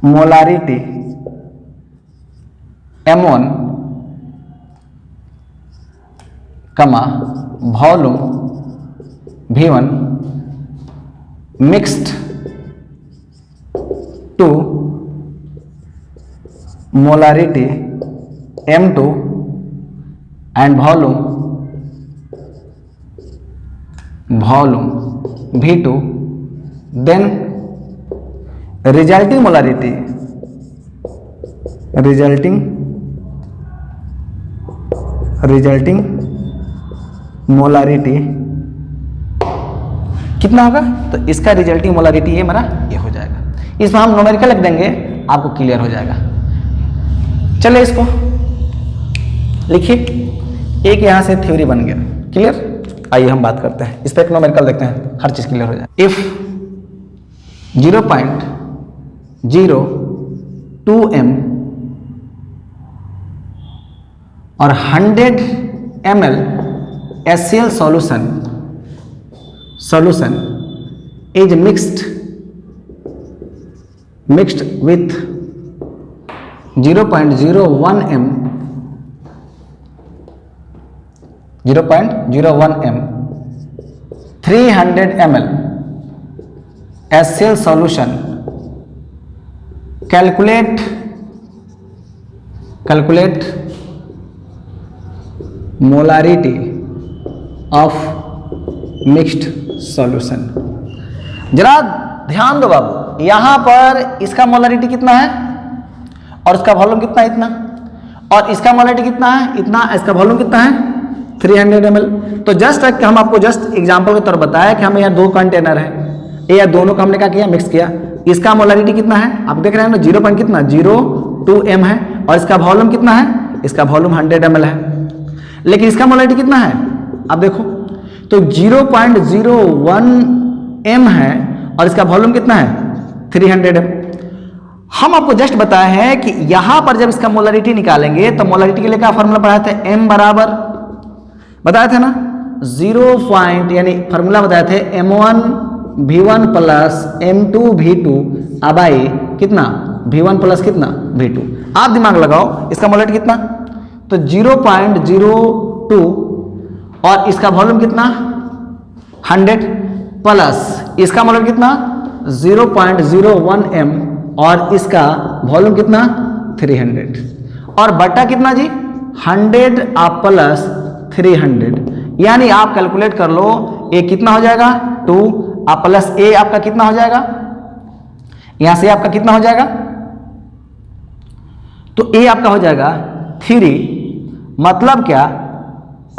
S1: molarity M1 comma volume V1 mixed to molarity M2 and volume V2, then resulting molarity कितना होगा? तो इसका रिजल्टिंग मोलारिटी ये मेरा ये हो जाएगा। इसमें हम न्यूमेरिकल लिख देंगे, आपको क्लियर हो जाएगा। चलिए इसको लिखिए, एक यहां से थ्योरी बन गया। क्लियर? आइए हम बात करते हैं इस पर, एक न्यूमेरिकल देखते हैं, हर चीज क्लियर हो जाए। इफ 0.02 m और 100 ml HCl solution is mixed with 0.01 m 300 ml HCl solution, calculate molarity of mixed solution। जरा ध्यान दो बाबू, यहां पर इसका मोलारिटी कितना है और इसका वॉल्यूम कितना है, इतना, और इसका मोलारिटी कितना है, इतना, इसका वॉल्यूम कितना है 300 ml। तो जस्ट हम आपको जस्ट एग्जांपल के तौर पर बताया कि हमें यहाँ दो कंटेनर है, ये दोनों को हमने क्या किया, मिक्स किया। इसका मोलारिटी कितना है आप देख रहे हैं ना, 0.02 m है, और इसका वॉल्यूम कितना है, इसका वॉल्यूम 100 ml है। लेकिन इसका मोलारिटी कितना है आप देखो, तो 0.01 m है और इसका वॉल्यूम कितना है 300 m। हम आपको जस्ट बताए हैं कि यहां पर जब इसका मोलारिटी निकालेंगे तो मोलारिटी के लिए क्या फॉर्मूला पढ़ाए थे, m बराबर बताए थे ना 0. यानी फॉर्मूला बताए थे m1 v1 plus m2 v2 अबाई कितना v1 प्लस कितना v2। आप दिमाग लगाओ, इसका मोलारिटी कितना, तो 0.02 और इसका वॉल्यूम कितना 100 प्लस इसका मोलारिटी कितना 0.01 m और इसका वॉल्यूम कितना 300 और बटा कितना जी 100 आप प्लस 300, यानी आप कैलकुलेट कर लो ए कितना हो जाएगा 2 आप प्लस ए आपका कितना हो जाएगा, यहां से आपका कितना हो जाएगा, तो ए आपका हो जाएगा 3, मतलब क्या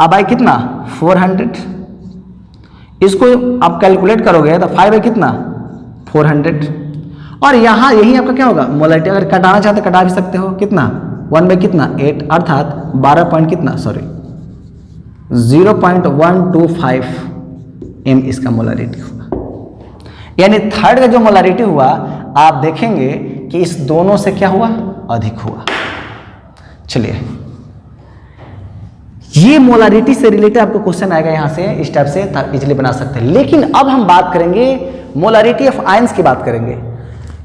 S1: अब आई कितना 400, इसको आप कैलकुलेट करोगे तो 5 है कितना 400, और यहां यही आपका क्या होगा मोलारिटी। अगर कटाना चाहते कटा भी सकते हो, कितना 1 में कितना 8 अर्थात 12 पॉइंट कितना 0.125 m इसका मोलारिटी हुआ। यानी थर्ड का जो मोलारिटी हुआ आप देखेंगे कि इस दोनों से क्या हुआ अधिक हुआ। चलिए ये मोलारिटी से रिलेटेड आपको क्वेश्चन आएगा यहां से, इस टाइप से इजीली बना सकते हैं। लेकिन अब हम बात करेंगे मोलारिटी ऑफ आयंस की बात करेंगे।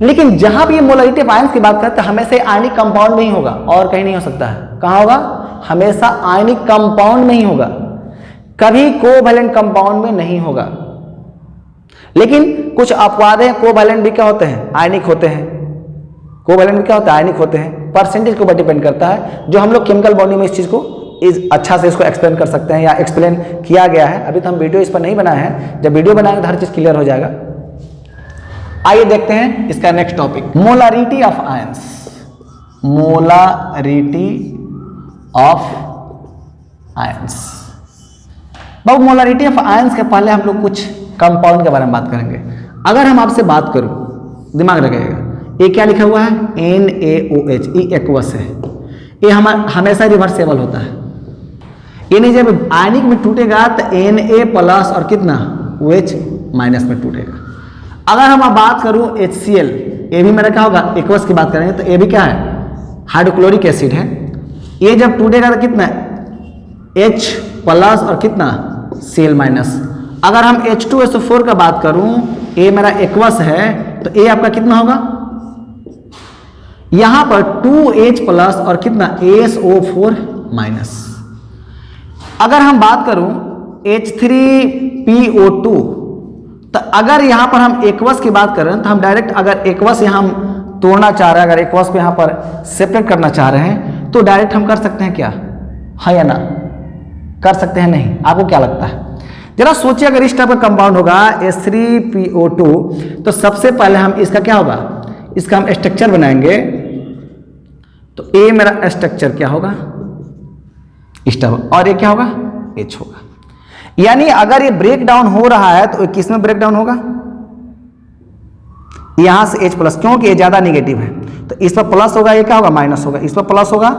S1: लेकिन जहां भी मोलारिटी ऑफ आयंस की बात करते हैं हमेशा आयनिक कंपाउंड में ही होगा और कहीं नहीं हो सकता है। कहां होगा, हमेशा आयनिक कंपाउंड में ही होगा, कभी कोवैलेंट कंपाउंड में नहीं होगा। लेकिन कुछ अपवाद हैं, कोवैलेंट भी क्या होते हैं आयनिक होते हैं, कोवैलेंट भी क्या होता है आयनिक होते हैं। परसेंटेज के ऊपर डिपेंड करता है, जो हम लोग केमिकल बॉन्डिंग में इस चीज को अच्छा से इसको एक्सप्लेन कर सकते हैं या एक्सप्लेन किया गया है। अभी तो हम वीडियो इस पर नहीं बनाए हैं, जब वीडियो बनाएंगे तो हर चीज क्लियर हो जाएगा। आइए देखते हैं इसका next topic, molarity of ions. Molarity of ions. Babu molarity of ions के पहले हम लोग कुछ कंपाउंड के बारे में बात करेंगे। अगर हम आपसे बात करूं, दिमाग रखिएगा, ये क्या लिखा हुआ है NaOH, ये एक्वस है, ये हमेशा रिवर्सेबल होता है। ये नहीं जब आयनिक में टूटेगा तो Na प्लस और कितना OH माइनस में टूटेगा। अगर हम बात करूं HCl, ये भी मेरा क्या होगा एक्वस की बात करेंगे तो ये भी क्या है हाइड्रोक्लोरिक एसिड है। ये जब टूटेगा तो कितना H प्लस और कितना Cl माइनस। अगर हम H2SO4 का बात करूं, ये मेरा एक्वस है तो ये आपका कितना होगा, यहां पर 2H प्लस और कितना ASO4 माइनस। अगर हम बात करूं H3PO2, तो अगर यहां पर हम एक्वस की बात करें तो हम डायरेक्ट अगर एक्वस यहां हम तोड़ना चाह रहे हैं, अगर एक्वस को यहां पर सेपरेट करना चाह रहे हैं तो डायरेक्ट हम कर सकते हैं क्या, हाँ या ना, कर सकते हैं नहीं? आपको क्या लगता है? जरा सोचिए, अगर इस टाइप का कंपाउंड होगा H3PO2 तो सबसे पहले हम इसका क्या होगा, इसका हम स्ट्रक्चर बनाएंगे। तो ए मेरा स्ट्रक्चर क्या होगा, इस टाइप, और ये क्या होगा, H होगा। यानी अगर ये ब्रेक डाउन हो रहा है तो किस में ब्रेक डाउन होगा, यहां से H+, क्योंकि ये ज्यादा नेगेटिव है तो इस पर प्लस होगा, ये क्या होगा, माइनस होगा, इस पर प्लस होगा,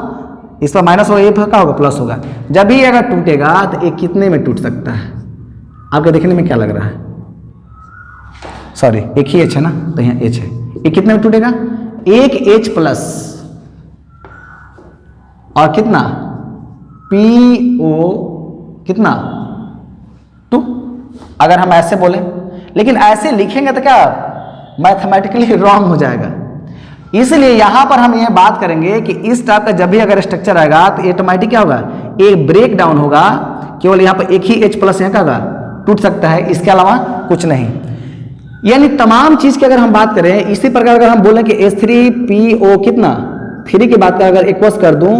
S1: इस पर माइनस होगा, ये क्या होगा, प्लस होगा। जब भी अगर टूटेगा तो ये कितने में टूट सकता है, आपके देखने में क्या लग रहा है, सॉरी एक ही H है ना, तो यहाँ H है, ये कितने में टूटेगा, एक H+ और कितना PO कितना 2, अगर हम ऐसे बोले, लेकिन ऐसे लिखेंगे तो क्या मैथमेटिकली रॉन्ग हो जाएगा। इसलिए यहां पर हम ये बात करेंगे कि इस टाइप का जब भी अगर स्ट्रक्चर आएगा तो ऑटोमेटिक क्या होगा, एक ब्रेक डाउन होगा, केवल यहां पर एक ही H+ यहाँ का होगा, टूट सकता है, इसके अलावा कुछ नहीं। यानी तमाम चीज की अगर हम बात करें, इसी प्रकार अगर हम बोलें कि H3PO कितना 3 की बात करें, अगर एक्वस कर दूं,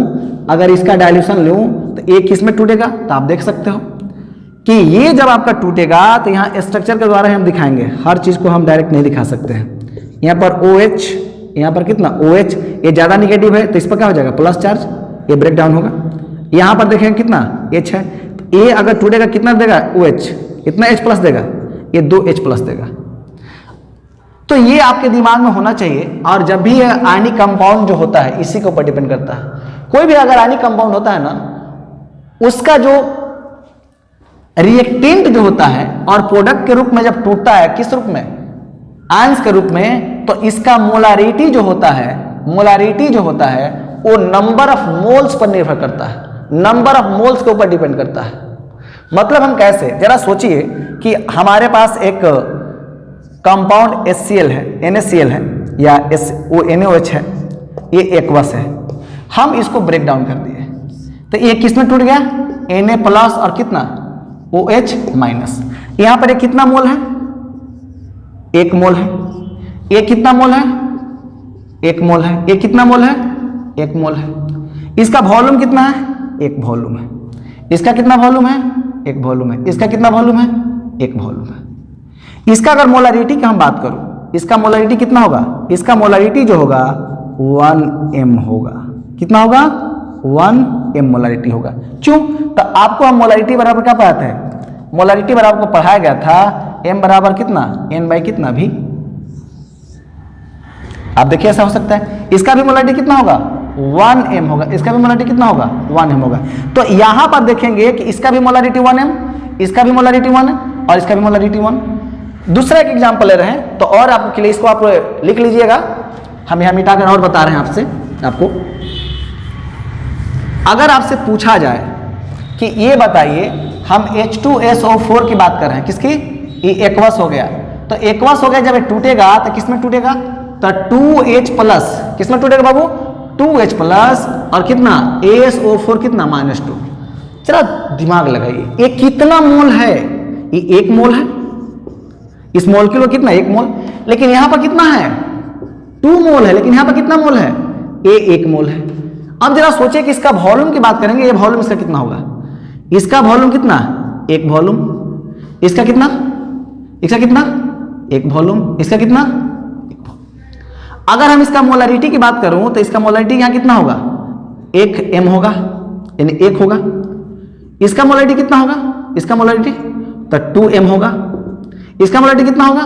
S1: अगर इसका डायल्यूशन लूं तो एक किस में टूटेगा, तो आप देख सकते हो कि ये जब आपका टूटेगा तो यहाँ स्ट्रक्चर के द्वारा हम दिखाएंगे, हर चीज को हम डायरेक्ट नहीं दिखा सकते हैं। यहाँ पर OH, यहाँ पर कितना OH, ये ज्यादा निगेटिव है तो इस पर क्या हो जाएगा, प्लस चार्ज, ये ब्रेक डाउन होगा। यहाँ पर देखेंगे कितना H है, ये अगर टूटेगा कितना देगा, OH, इतना H+ देगा, ये 2 H+ देगा। तो ये आपके दिमाग में होना चाहिए। और जब भी आयनिक कंपाउंड जो होता है इसी के ऊपर डिपेंड करता है, कोई भी अगर आयनिक कंपाउंड होता है ना, उसका जो रिएक्टेंट जो होता है और प्रोडक्ट के रूप में जब टूटता है, किस रूप में, आयंस के रूप में, तो इसका मोलारिटी जो होता है, मोलारिटी जो होता है वो नंबर ऑफ मोल्स पर निर्भर करता है, नंबर ऑफ मोल्स के ऊपर डिपेंड करता है। मतलब हम कैसे, जरा सोचिए कि हमारे पास एक कंपाउंड HCl है, NaCl है, या NaOH है, ये एक्वस है, हम इसको ब्रेक डाउन कर दिए तो ये किस में टूट गया, Na+ और कितना OH-। यहां पर एक कितना मोल है, 1 मोल है, ये कितना मोल है, 1 मोल है, ये कितना मोल है, 1 मोल है। इसका वॉल्यूम कितना है, 1 वॉल्यूम है। इसका कितना वॉल्यूम है, 1 वॉल्यूम है। इसका कितना वॉल्यूम है, 1 वॉल्यूम है। इसका अगर मोलारिटी की हम बात करूं, इसका मोलारिटी कितना होगा, इसका मोलारिटी जो होगा 1m होगा, कितना होगा, 1m मोलारिटी होगा। क्यों, तो आपको हम मोलारिटी बराबर क्या पढ़ाते हैं, मोलारिटी बराबर को पढ़ाया गया था m बराबर कितना, n/ कितना भी। आप देखिए ऐसा हो सकता है, इसका भी मोलारिटी कितना होगा, 1m होगा, इसका भी मोलारिटी कितना होगा, 1m होगा। तो यहां पर देखेंगे कि इसका भी मोलारिटी 1m, इसका भी मोलारिटी 1 और इसका भी मोलारिटी 1। दूसरा एक एग्जांपल ले रहे हैं, तो और आपके लिए इसको आप लिख लीजिएगा, हम यहां मिटाकर और बता रहे हैं आपसे। आपको अगर आपसे पूछा जाए कि ये बताइए, हम H2SO4 की बात कर रहे हैं, किसकी, ये एक्वस हो गया, तो एक्वस हो गया, जब ये टूटेगा तो किस में टूटेगा, तो 2H+, किस में टूटेगा बाबू, 2H+ और कितना ASO4 कितना -2। चला दिमाग लगाइए, ये कितना मोल है, ये 1 मोल है, इस मॉलिक्यूल का कितना, 1 मोल, लेकिन यहां पर कितना है, 2 मोल है, लेकिन यहां पर कितना मोल है, ये 1 मोल है। अब जरा सोचिए कि इसका वॉल्यूम की बात करेंगे, ये वॉल्यूम इसका कितना होगा, इसका वॉल्यूम कितना, 1 वॉल्यूम, इसका कितना, इसका कितना, 1 वॉल्यूम, इसका कितना, 1 वॉल्यूम। अगर हम इसका मोलारिटी की बात करूं तो इसका मोलारिटी यहां कितना होगा, 1m होगा, यानी 1 होगा। इसका मोलारिटी कितना होगा, इसका मोलारिटी तो 2m होगा, इसका मोलारिटी कितना होगा,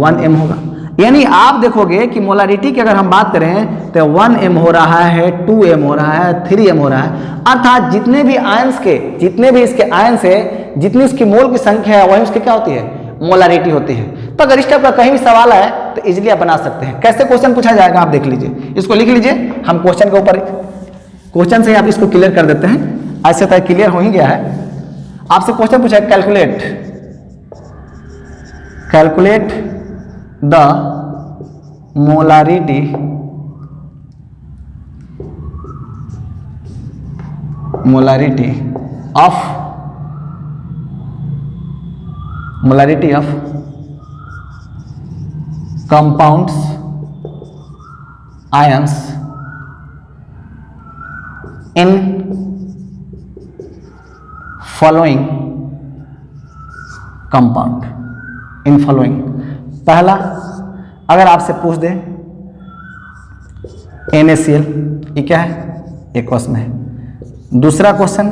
S1: 1m होगा। यानी आप देखोगे कि मोलारिटी की अगर हम बात करें तो 1m हो रहा है, 2m हो रहा है, 3m हो रहा है, अर्थात जितने भी आयंस के, जितने भी इसके आयंस है, जितनी उसकी मोल की संख्या है वही उसकी क्या होती है, मोलारिटी होती है। तो अगर इस टाइप का कहीं भी सवाल है तो इजिली आप बना सकते हैं। कैसे क्वेश्चन पूछा जाएगा आप देख लीजिए, इसको लिख लीजिए, हम क्वेश्चन के ऊपर, क्वेश्चन से आप इसको क्लियर कर देते हैं। ऐसे तक क्लियर हो ही गया है। आपसे क्वेश्चन पूछा, calculate the molarity of compounds ions in following compound, in following. पहला अगर आपसे पूछ दे NaCl, ये क्या है? एक्वस में है। दूसरा क्वेश्चन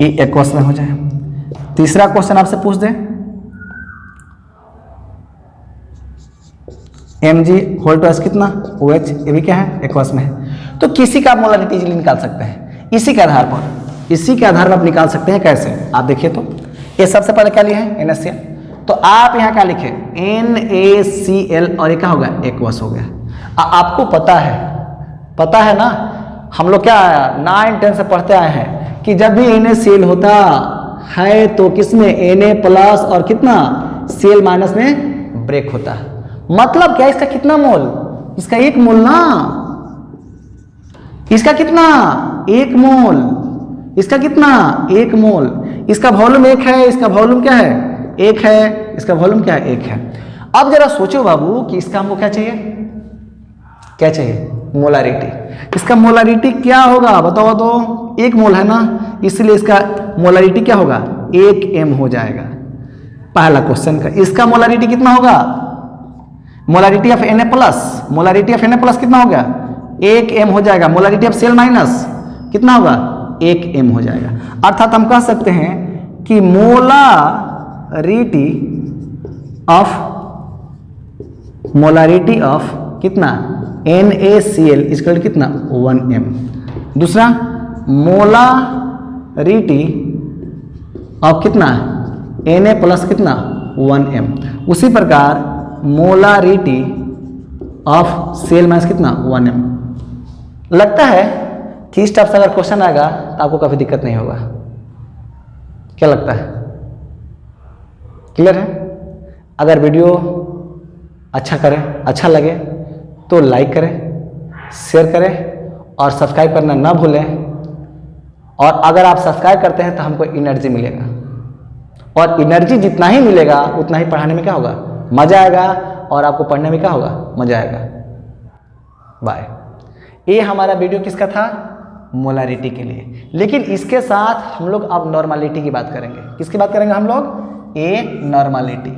S1: ये एक्वस में हो जाए। तीसरा क्वेश्चन आपसे पूछ दे Mg कितना OH, ये भी क्या है? एक्वस में है। तो किसी का मोलारिटी इजीली निकाल सकते हैं इसी के आधार पर आप निकाल सकते हैं। कैसे? आप देखिए तो ये सबसे पहले क्या लिया है? NaCl। तो आप यहाँ क्या लिखे? NaCl और ये क्या हो गया? एक्वस हो गया। आपको पता है ना, हम लोग क्या 9, 10 से पढ़ते आए हैं कि जब भी NaCl होता है तो किसमें Na प्लस और कितना Cl माइनस में ब्रेक होता है। मतलब क्या? इसका कितना मोल? इसका 1 मोल ना। इसका कितना? 1 मोल। इसका कितना? 1 मोल। इसका वॉल्यूम 1 है, इसका वॉल्यूम क्या है? 1 है, इसका वॉल्यूम क्या है? 1 है। अब जरा सोचो बाबू कि इसका हमको क्या चाहिए? क्या चाहिए? मोलारिटी। इसका मोलारिटी क्या होगा बताओ तो? 1 मोल है ना, इसलिए इसका मोलारिटी क्या होगा? 1 m हो जाएगा। पहला क्वेश्चन का इसका मोलारिटी कितना होगा? Molarity of Na plus, molarity of Na plus कितना हो गया? 1 m हो जाएगा। मोलारिटी ऑफ Cl माइनस कितना होगा? 1 m हो जाएगा। अर्थात हम कह सकते हैं कि मोलारिटी ऑफ कितना? NaCl इक्वल कितना? 1 m। दूसरा मोलारिटी ऑफ कितना? Na प्लस कितना? 1 m। उसी प्रकार मोलारिटी ऑफ Cl माइनस कितना? 1 m। लगता है कि इस टाइप से अगर क्वेश्चन आएगा तो आपको काफी दिक्कत नहीं होगा। क्या लगता है? क्लियर है? अगर वीडियो अच्छा लगे तो लाइक करें, शेयर करें और सब्सक्राइब करना ना भूलें। और अगर आप सब्सक्राइब करते हैं तो हमको एनर्जी मिलेगा, और एनर्जी जितना ही मिलेगा उतना ही पढ़ाने में क्या होगा? मजा आएगा, और आपको पढ़ने में क्या होगा? मजा आएगा। बाय। ये हमारा वीडियो किसका था? मोलारिटी के लिए। लेकिन इसके साथ हम लोग अब नॉर्मलिटी की बात करेंगे। किसकी बात करेंगे हम लोग? ए नॉर्मलिटी।